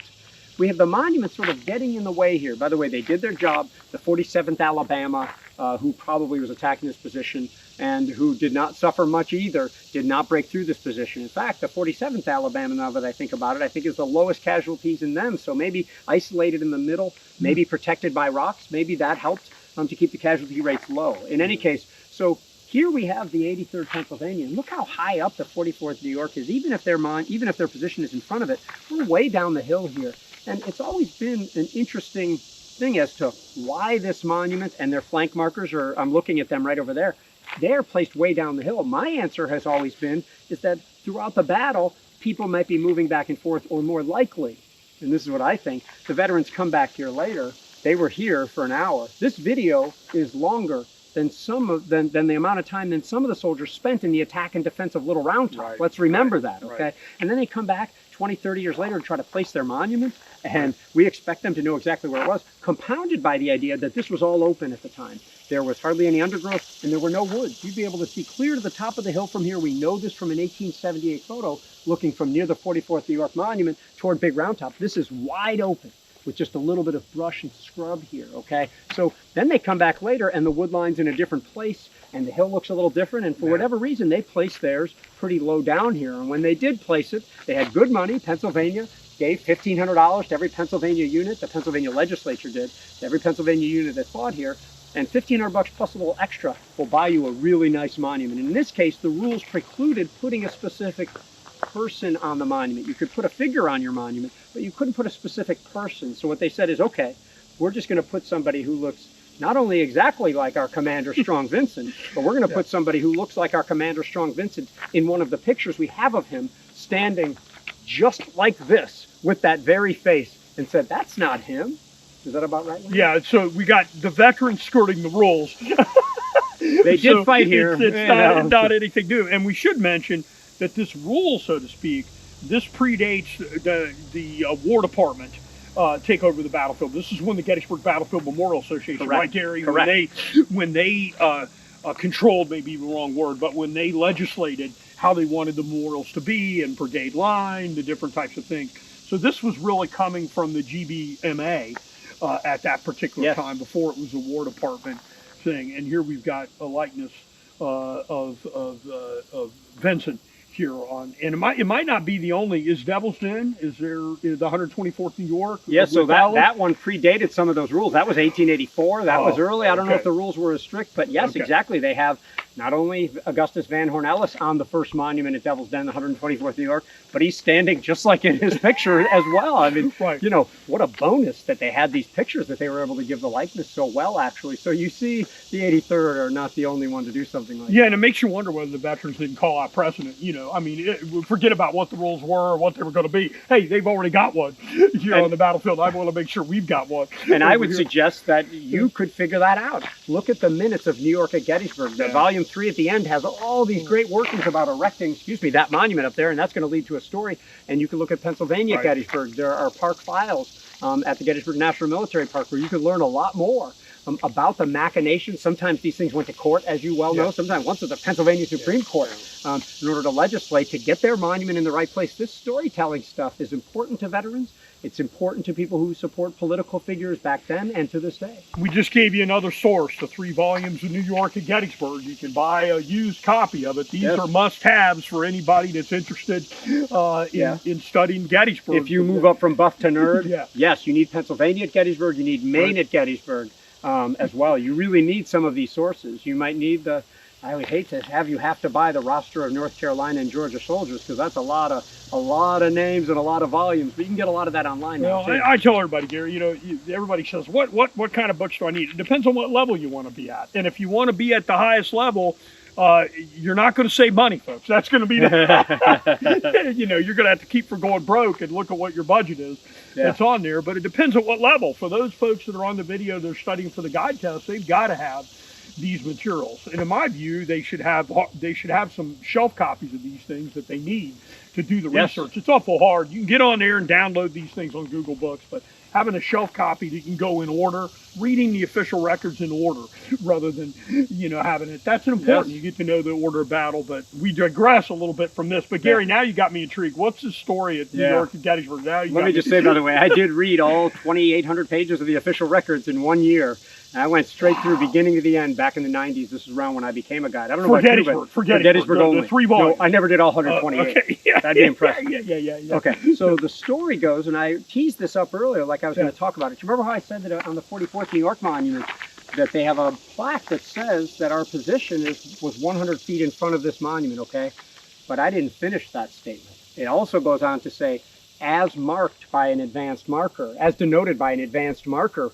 we have the monument sort of getting in the way here. By the way, they did their job. The 47th Alabama, who probably was attacking this position and who did not suffer much either, did not break through this position. In fact, the 47th Alabama, now that I think about it, I think is the lowest casualties in them. So maybe isolated in the middle, maybe protected by rocks, maybe that helped to keep the casualty rates low. In any case, so here we have the 83rd Pennsylvania, and look how high up the 44th New York is. Even if their position is in front of it, we're way down the hill here. And it's always been an interesting thing as to why this monument and their flank markers are, I'm looking at them right over there, they're placed way down the hill. My answer has always been is that throughout the battle, people might be moving back and forth, or more likely, and this is what I think, the veterans come back here later. They were here for an hour. This video is longer than the amount of time than some of the soldiers spent in the attack and defense of Little Round Top. Right, Let's remember that, okay? Right. And then they come back 20, 30 years later and try to place their monument, and we expect them to know exactly where it was, compounded by the idea that this was all open at the time. There was hardly any undergrowth, and there were no woods. You'd be able to see clear to the top of the hill from here. We know this from an 1878 photo, looking from near the 44th New York Monument toward Big Round Top. This is wide open, with just a little bit of brush and scrub here, okay? So then they come back later, and the wood line's in a different place, and the hill looks a little different, and for whatever reason, they placed theirs pretty low down here. And when they did place it, they had good money. Pennsylvania gave $1,500 to every Pennsylvania unit. The Pennsylvania legislature did, to every Pennsylvania unit that fought here. And $1,500 plus a little extra will buy you a really nice monument. In this case, the rules precluded putting a specific person on the monument. You could put a figure on your monument, but you couldn't put a specific person. So what they said is, okay, we're just going to put somebody who looks not only exactly like our Commander Strong Vincent, but we're going to put somebody who looks like our Commander Strong Vincent in one of the pictures we have of him standing just like this with that very face, and said, that's not him. Is that about right? Yeah, so we got the veterans skirting the rules. They did fight here. It's not anything new. And we should mention that this rule, so to speak, this predates the War Department take over the battlefield. This is when the Gettysburg Battlefield Memorial Association, right, Garry? Correct. When they controlled, maybe the wrong word, but when they legislated how they wanted the memorials to be, and brigade line, the different types of things. So this was really coming from the GBMA at that particular time, before it was a War Department thing. And here we've got a likeness of Vincent here on, and it might not be the only. Is Devil's Den? Is there the 124th New York? Yes, so that one predated some of those rules. That was 1884. That was early. I don't know if the rules were as strict, but yes, exactly. They have not only Augustus Van Horn Ellis on the first monument at Devil's Den, the 124th New York, but he's standing just like in his picture as well. I mean, you know, what a bonus that they had these pictures, that they were able to give the likeness so well, actually. So you see the 83rd are not the only one to do something like that. Yeah, and it makes you wonder whether the veterans didn't call out precedent. You know, I mean, forget about what the rules were or what they were going to be. Hey, they've already got one here on the battlefield. I want to make sure we've got one. And I would suggest that you could figure that out. Look at the minutes of New York at Gettysburg, the volume 3 at the end has all these great workings about erecting, that monument up there, and that's going to lead to a story. And you can look at Pennsylvania at Gettysburg. There are park files at the Gettysburg National Military Park where you can learn a lot more about the machinations. Sometimes these things went to court, as you well know. Sometimes once to the Pennsylvania Supreme Court in order to legislate to get their monument in the right place. This storytelling stuff is important to veterans. It's important to people who support political figures back then and to this day. We just gave you another source, the 3 volumes of New York at Gettysburg. You can buy a used copy of it. These are must-haves for anybody that's interested in studying Gettysburg. If you move up from buff to nerd, yes, you need Pennsylvania at Gettysburg. You need Maine at Gettysburg as well. You really need some of these sources. You might need I would hate to have to buy the roster of North Carolina and Georgia soldiers, because that's a lot of names and a lot of volumes. But you can get a lot of that online now. Well, I tell everybody, Gary, everybody says, what kind of books do I need? It depends on what level you want to be at. And if you want to be at the highest level, you're not going to save money, folks. That's going to be you're going to have to keep from going broke and look at what your budget is. That's on there. But it depends on what level. For those folks that are on the video, they're studying for the guide test, they've got to have these materials. And in my view, they should have some shelf copies of these things that they need to do the research. It's awful hard. You can get on there and download these things on Google Books, but having a shelf copy that can go in order, reading the official records in order rather than having it, that's important. You get to know the order of battle. But we digress a little bit from this. But Gary, now you got me intrigued. What's the story at New York and Gettysburg? Now let me just say, by the way, I did read all 2,800 pages of the official records in 1 year. I went straight through beginning to the end back in the 90s. This is around when I became a guide. I don't know about you, but for Gettysburg only. The 3 volumes. No, I never did all 128. Okay. That'd be impressive. Yeah. Okay, so the story goes, and I teased this up earlier like I was going to talk about it. Do you remember how I said that on the 44th New York Monument that they have a plaque that says that our position was 100 feet in front of this monument, okay? But I didn't finish that statement. It also goes on to say, as marked by an advanced marker, as denoted by an advanced marker,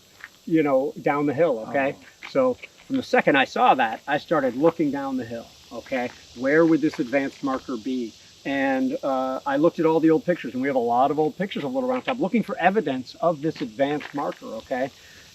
down the hill, okay? So from the second I saw that, I started looking down the hill, okay? Where would this advanced marker be? And I looked at all the old pictures, and we have a lot of old pictures of Little Round Top, looking for evidence of this advanced marker, okay?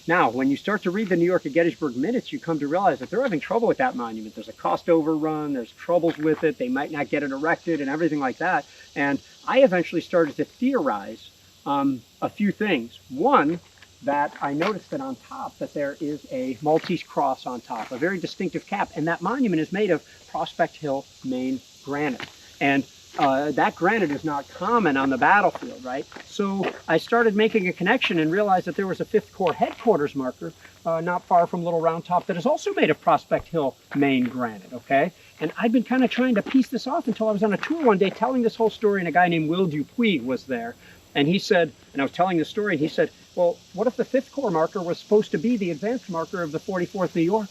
Now, when you start to read the New York at Gettysburg minutes, you come to realize that they're having trouble with that monument. There's a cost overrun, there's troubles with it, they might not get it erected and everything like that. And I eventually started to theorize a few things. One, that I noticed that on top that there is a Maltese cross on top, a very distinctive cap, and that monument is made of Prospect Hill, Maine granite. And that granite is not common on the battlefield, right? So I started making a connection and realized that there was a 5th Corps headquarters marker not far from Little Round Top that is also made of Prospect Hill, Maine granite, okay? And I'd been kind of trying to piece this off until I was on a tour one day telling this whole story, and a guy named Will Dupuis was there. And he said, and I was telling the story, and he said, well, what if the 5th Corps marker was supposed to be the advanced marker of the 44th New York?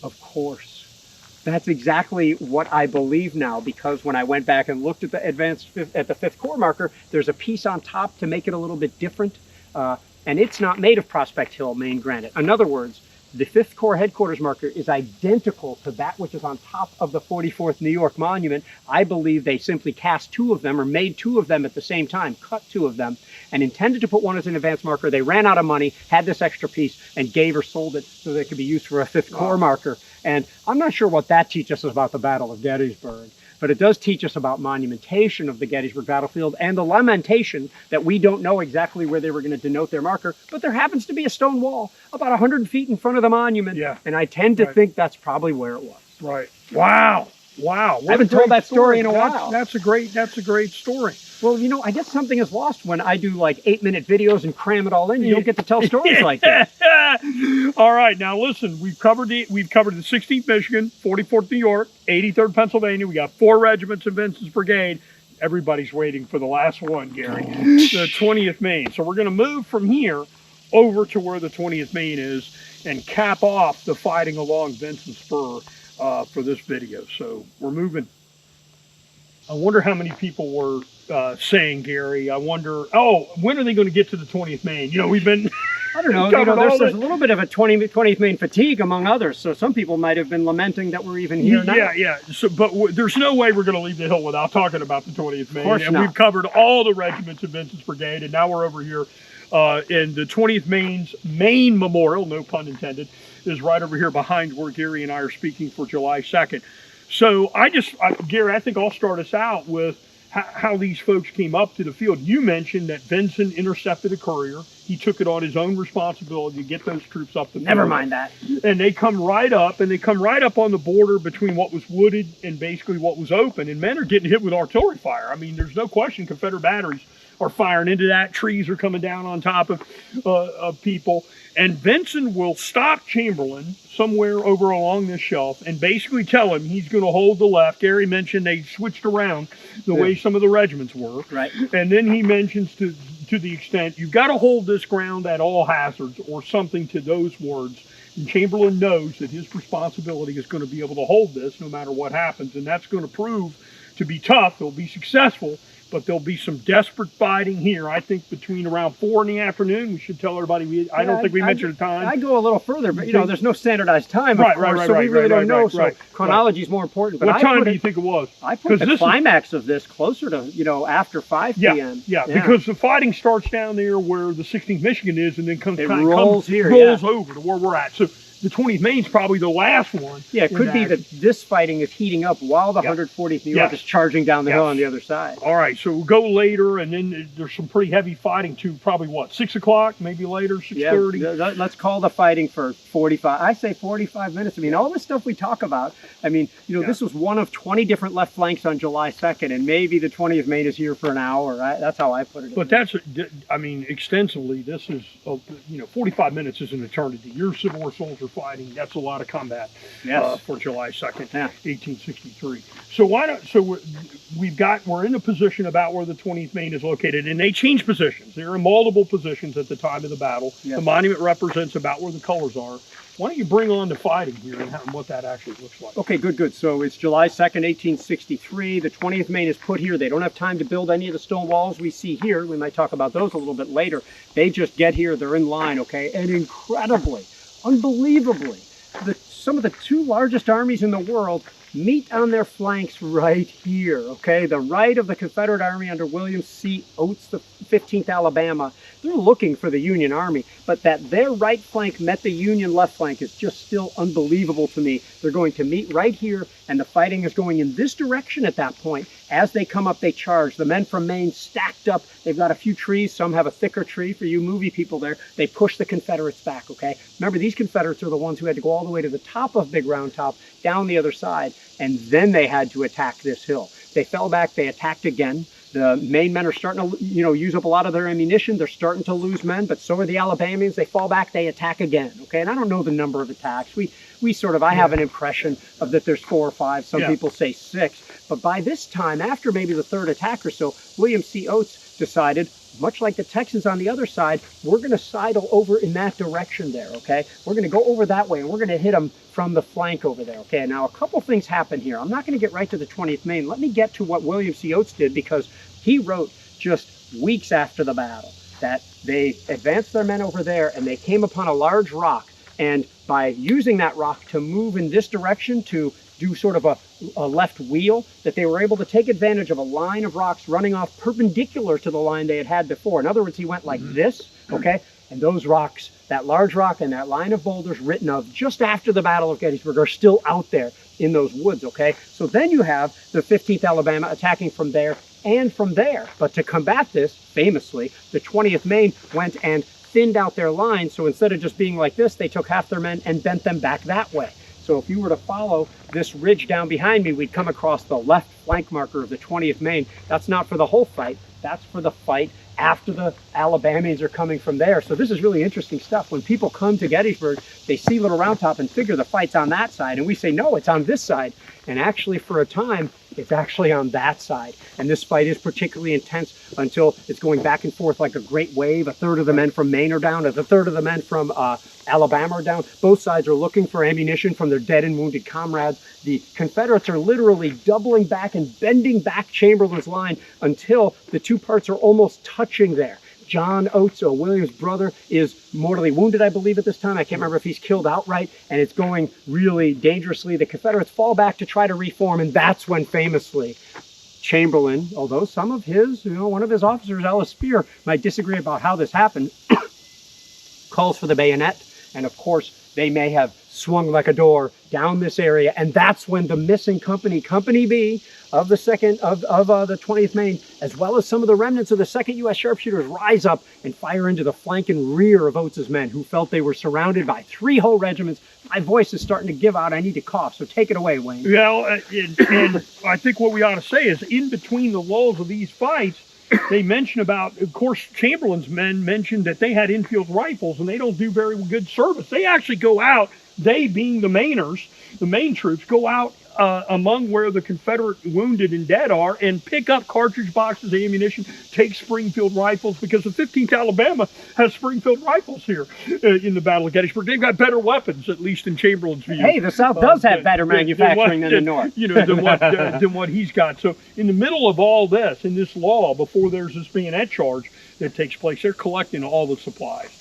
Of course. That's exactly what I believe now, because when I went back and looked at the at the 5th Corps marker, there's a piece on top to make it a little bit different, and it's not made of Prospect Hill, Maine granite. In other words, the 5th Corps headquarters marker is identical to that which is on top of the 44th New York monument. I believe they simply cast 2 of them, or made 2 of them at the same time, cut 2 of them, and intended to put one as an advanced marker. They ran out of money, had this extra piece, and gave or sold it so that it could be used for a 5th Corps marker. And I'm not sure what that teaches us about the Battle of Gettysburg, but it does teach us about monumentation of the Gettysburg battlefield and the lamentation that we don't know exactly where they were going to denote their marker, but there happens to be a stone wall about 100 feet in front of the monument, and I tend to think that's probably where it was. Right. Wow. Wow. I haven't told that story in a while. That's a great story. Well, I guess something is lost when I do like 8-minute videos and cram it all in. You don't get to tell stories like that. All right, now listen. We've covered the 16th Michigan, 44th New York, 83rd Pennsylvania. We got 4 regiments in Vincent's brigade. Everybody's waiting for the last one, Gary, the 20th Maine. So we're going to move from here over to where the 20th Maine is and cap off the fighting along Vincent Spur for this video. So we're moving. I wonder how many people were saying, Gary, I wonder, when are they going to get to the 20th Maine? We've been... I don't know, there's a little bit of a 20th Maine fatigue among others, so some people might have been lamenting that we're even here now. Yeah. So, but there's no way we're going to leave the hill without talking about the 20th Maine. Of course not. We've covered all the regiments of Vincent's brigade, and now we're over here in the 20th Maine's Maine Memorial, no pun intended, is right over here behind where Gary and I are speaking for July 2nd. So Gary, I think I'll start us out with how these folks came up to the field. You mentioned that Vincent intercepted a courier. He took it on his own responsibility to get those troops up the field. Never mind that. And they come right up, on the border between what was wooded and basically what was open. And men are getting hit with artillery fire. I mean, there's no question Confederate batteries are firing into that. Trees are coming down on top of people. And Vincent will stop Chamberlain somewhere over along this shelf and basically tell him he's going to hold the left. Gary mentioned they switched around the way some of the regiments were. Right. And then he mentions to the extent, you've got to hold this ground at all hazards, or something to those words. And Chamberlain knows that his responsibility is going to be able to hold this no matter what happens. And that's going to prove to be tough. They'll be successful. But there'll be some desperate fighting here. I think between around 4 in the afternoon, we should tell everybody. I don't think we mentioned a time. I go a little further, but there's no standardized time, of course, so we really don't know. So chronology is more important. But what time do you think it was? I put the climax of this closer to after 5 p.m. Yeah, because the fighting starts down there where the 16th Michigan is, and then rolls over to where we're at. So the 20th Maine's probably the last one. Yeah, it could be that this fighting is heating up while the 140th New York is charging down the hill on the other side. All right, so we'll go later, and then there's some pretty heavy fighting to probably, 6 o'clock, maybe later, 6:30? Yeah, let's call the fighting for 45. I say 45 minutes. I mean, all the stuff we talk about, this was one of 20 different left flanks on July 2nd, and maybe the 20th Maine is here for an hour. That's how I put it. But extensively, this is, 45 minutes is an eternity. Your Civil War soldier fighting, that's a lot of combat for July 2nd, 1863. So we're in a position about where the 20th Maine is located, and they change positions. They're in multiple positions at the time of the battle. Yes. The monument represents about where the colors are. Why don't you bring on the fighting here and what that actually looks like? Okay, good. So it's July 2nd, 1863. The 20th Maine is put here. They don't have time to build any of the stone walls we see here. We might talk about those a little bit later. They just get here. They're in line, okay? And incredibly, unbelievably, some of the 2 largest armies in the world meet on their flanks right here, okay? The right of the Confederate Army under William C. Oates, the 15th Alabama, they're looking for the Union Army, but that their right flank met the Union left flank is just still unbelievable to me. They're going to meet right here, and the fighting is going in this direction at that point. As they come up, they charge. The men from Maine stacked up. They've got a few trees. Some have a thicker tree for you movie people there. They push the Confederates back, okay? Remember, these Confederates are the ones who had to go all the way to the top of Big Round Top, down the other side, and then they had to attack this hill. They fell back. They attacked again. The Maine men are starting to, use up a lot of their ammunition. They're starting to lose men, but so are the Alabamians. They fall back. They attack again, okay? And I don't know the number of attacks. I have an impression of that there's 4 or 5. Some people say 6. But by this time, after maybe the 3rd attack or so, William C. Oates decided, much like the Texans on the other side, we're going to sidle over in that direction there, okay? We're going to go over that way, and we're going to hit them from the flank over there, okay? Now, a couple things happen here. I'm not going to get right to the 20th Maine. Let me get to what William C. Oates did, because he wrote just weeks after the battle that they advanced their men over there, and they came upon a large rock, and by using that rock to move in this direction to do sort of a left wheel, that they were able to take advantage of a line of rocks running off perpendicular to the line they had before. In other words, he went like this, okay? And those rocks, that large rock and that line of boulders written of just after the Battle of Gettysburg, are still out there in those woods, okay? So then you have the 15th Alabama attacking from there and from there. But to combat this, famously, the 20th Maine went and thinned out their lines. So instead of just being like this, they took half their men and bent them back that way. So if you were to follow this ridge down behind me, we'd come across the left flank marker of the 20th Maine. That's not for the whole fight. That's for the fight after the Alabamians are coming from there. So this is really interesting stuff. When people come to Gettysburg, they see Little Round Top and figure the fight's on that side. And we say, no, it's on this side. And actually, for a time, it's actually on that side. And this fight is particularly intense until it's going back and forth like a great wave. A third of the men from Maine are down, a third of the men from Alabama are down. Both sides are looking for ammunition from their dead and wounded comrades. The Confederates are literally doubling back and bending back Chamberlain's line until the 2 parts are almost touching there. John Oates, William's brother, is mortally wounded, I believe, at this time. I can't remember if he's killed outright, and it's going really dangerously. The Confederates fall back to try to reform, and that's when, famously, Chamberlain, although some of his, one of his officers, Spur, might disagree about how this happened, calls for the bayonet, And of course, they may have swung like a door down this area, and that's when the missing company, Company B of the the 20th Maine, as well as some of the remnants of the 2nd U.S. Sharpshooters, rise up and fire into the flank and rear of Oates' men, who felt they were surrounded by 3 whole regiments. My voice is starting to give out. I need to cough, so take it away, Wayne. Well, and I think what we ought to say is, in between the lulls of these fights, they mention about, of course, Chamberlain's men mentioned that they had infield rifles, and they don't do very good service. They actually go out, they being the Mainers, the Maine troops, go out among where the Confederate wounded and dead are and pick up cartridge boxes, ammunition, take Springfield rifles, because the 15th Alabama has Springfield rifles here in the Battle of Gettysburg. They've got better weapons, at least in Chamberlain's view. Hey, the South does have better manufacturing than the North. Than what he's got. So in the middle of all this, in this law, before there's this bayonet charge that takes place, they're collecting all the supplies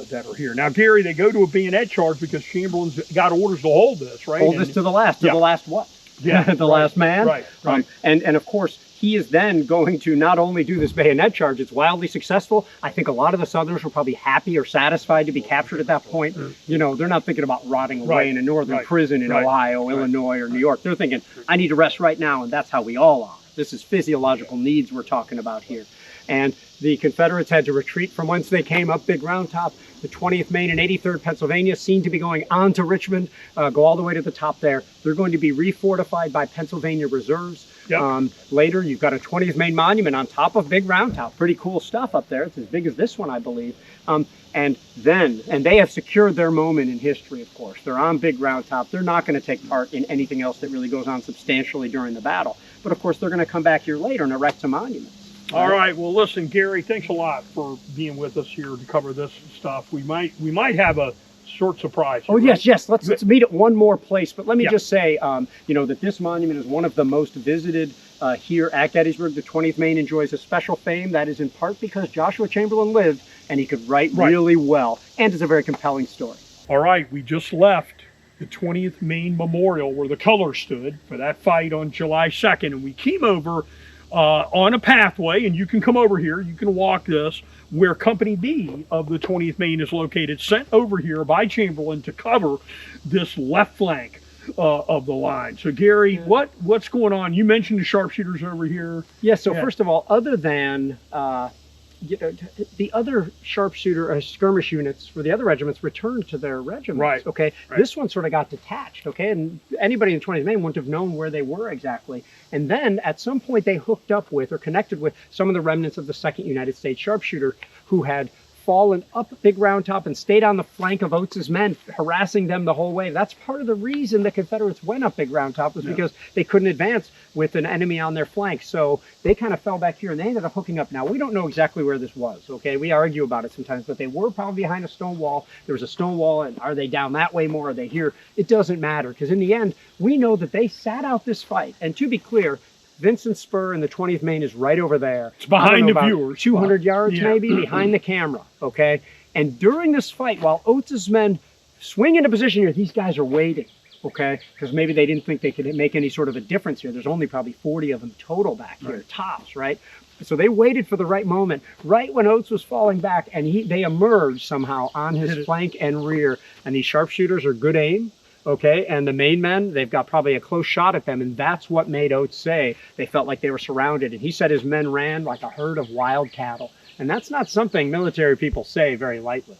that are here. Now, Gary, they go to a bayonet charge because Chamberlain's got orders to hold this, right? Hold this to the last. To the last what? Yeah. The last man. Right. And of course, he is then going to not only do this bayonet charge, it's wildly successful. I think a lot of the Southerners were probably happy or satisfied to be captured at that point. You know, they're not thinking about rotting away in a northern prison in Ohio, Illinois, or New York. They're thinking, I need to rest right now, and that's how we all are. This is physiological needs we're talking about here. And the Confederates had to retreat from whence they came up Big Round Top. The 20th Maine and 83rd Pennsylvania seem to be going on to Richmond, go all the way to the top there. They're going to be refortified by Pennsylvania reserves. Yep. Later, you've got a 20th Maine monument on top of Big Round Top. Pretty cool stuff up there. It's as big as this one, I believe. And they have secured their moment in history, of course. They're on Big Round Top. They're not going to take part in anything else that really goes on substantially during the battle. But of course, they're going to come back here later and erect some monuments. All right. Well, listen, Gary, thanks a lot for being with us here to cover this stuff. We might have a short surprise here, Oh, right? yes. Let's meet at one more place. But let me just say, that this monument is one of the most visited here at Gettysburg. The 20th Maine enjoys a special fame. That is in part because Joshua Chamberlain lived and he could write really well. And it's a very compelling story. All right. We just left the 20th Maine Memorial where the colors stood for that fight on July 2nd. And we came over on a pathway, and you can come over here, you can walk this, where Company B of the 20th Maine is located, sent over here by Chamberlain to cover this left flank of the line. So, Gary, what's going on? You mentioned the sharpshooters over here. Yes, so first of all, other than the other sharpshooter skirmish units for the other regiments returned to their regiments. Right. Okay. Right. This one sort of got detached. Okay. And anybody in 20th Maine wouldn't have known where they were exactly. And then at some point they hooked up with or connected with some of the remnants of the 2nd United States Sharpshooter who had fallen up Big Round Top and stayed on the flank of Oates' men, harassing them the whole way. That's part of the reason the Confederates went up Big Round Top was because they couldn't advance with an enemy on their flank. So they kind of fell back here and they ended up hooking up. Now, we don't know exactly where this was, okay? We argue about it sometimes, but they were probably behind a stone wall. There was a stone wall, and are they down that way more? Are they here? It doesn't matter, because in the end, we know that they sat out this fight. And to be clear, Vincent Spur and the 20th Maine is right over there. It's behind the viewers. 200 yards maybe behind the camera, okay? And during this fight, while Oates' men swing into position here, these guys are waiting, okay? Because maybe they didn't think they could make any sort of a difference here. There's only probably 40 of them total back here, tops, right? So they waited for the right moment, right when Oates was falling back, and they emerged somehow on his flank and rear. And these sharpshooters are good aim. Okay, and the Maine men, they've got probably a close shot at them, and that's what made Oates say they felt like they were surrounded. And he said his men ran like a herd of wild cattle. And that's not something military people say very lightly.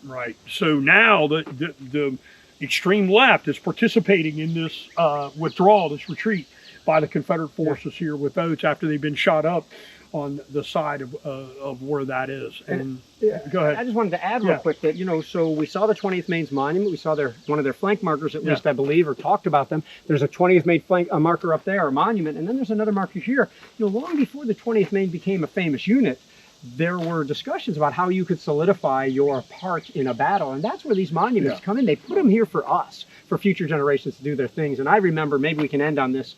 Right. So now the extreme left is participating in this withdrawal, this retreat by the Confederate forces here with Oates after they've been shot up on the side of where that is. And go ahead. I just wanted to add real quick that, so we saw the 20th Maine's monument. We saw one of their flank markers, at least I believe, or talked about them. There's a 20th Maine marker up there, a monument, and then there's another marker here. Long before the 20th Maine became a famous unit, there were discussions about how you could solidify your part in a battle, and that's where these monuments come in. They put them here for us, for future generations to do their things. And I remember, maybe we can end on this,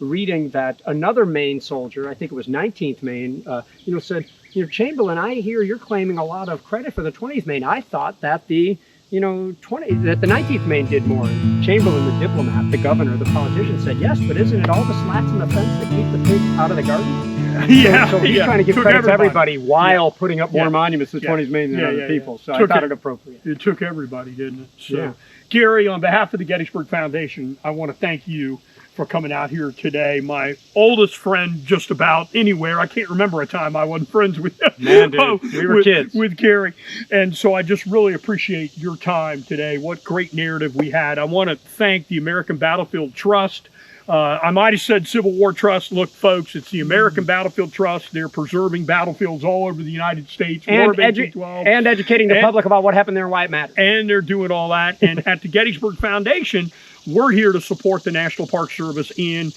reading that another Maine soldier, I think it was 19th Maine, said, Chamberlain, I hear you're claiming a lot of credit for the 20th Maine. I thought that the you know, that the 19th Maine did more. Chamberlain, the diplomat, the governor, the politician said, yes, but isn't it all the slats in the fence that keep the pig out of the garden? Yeah, so he's trying to give took credit to everybody while putting up more Yeah. monuments to the 20th Maine than other people. So I thought it appropriate. It took everybody, didn't it? So, Gary, on behalf of the Gettysburg Foundation, I want to thank you for coming out here today. My oldest friend just about anywhere. I can't remember a time I wasn't friends with him. Man, dude, we were kids. With Gary. And so I just really appreciate your time today. What great narrative we had. I want to thank the American Battlefield Trust. I might have said Civil War Trust. Look, folks, it's the American Battlefield Trust. They're preserving battlefields all over the United States. And educating the public about what happened there and why it matters. And they're doing all that. And at the Gettysburg Foundation, we're here to support the National Park Service, and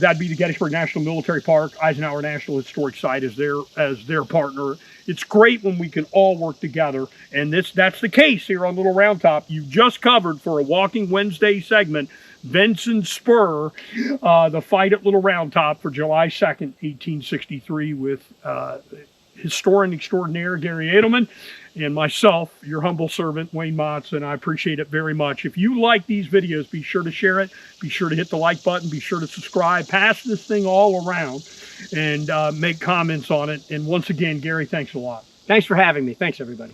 that'd be the Gettysburg National Military Park, Eisenhower National Historic Site as their partner. It's great when we can all work together, and that's the case here on Little Round Top. You just covered for a Walking Wednesday segment Vincent Spur, the fight at Little Round Top for July 2nd, 1863, with historian extraordinaire Garry Adelman and myself, your humble servant, Wayne Motts, and I appreciate it very much. If you like these videos, be sure to share it. Be sure to hit the like button. Be sure to subscribe. Pass this thing all around and make comments on it. And once again, Gary, thanks a lot. Thanks for having me. Thanks, everybody.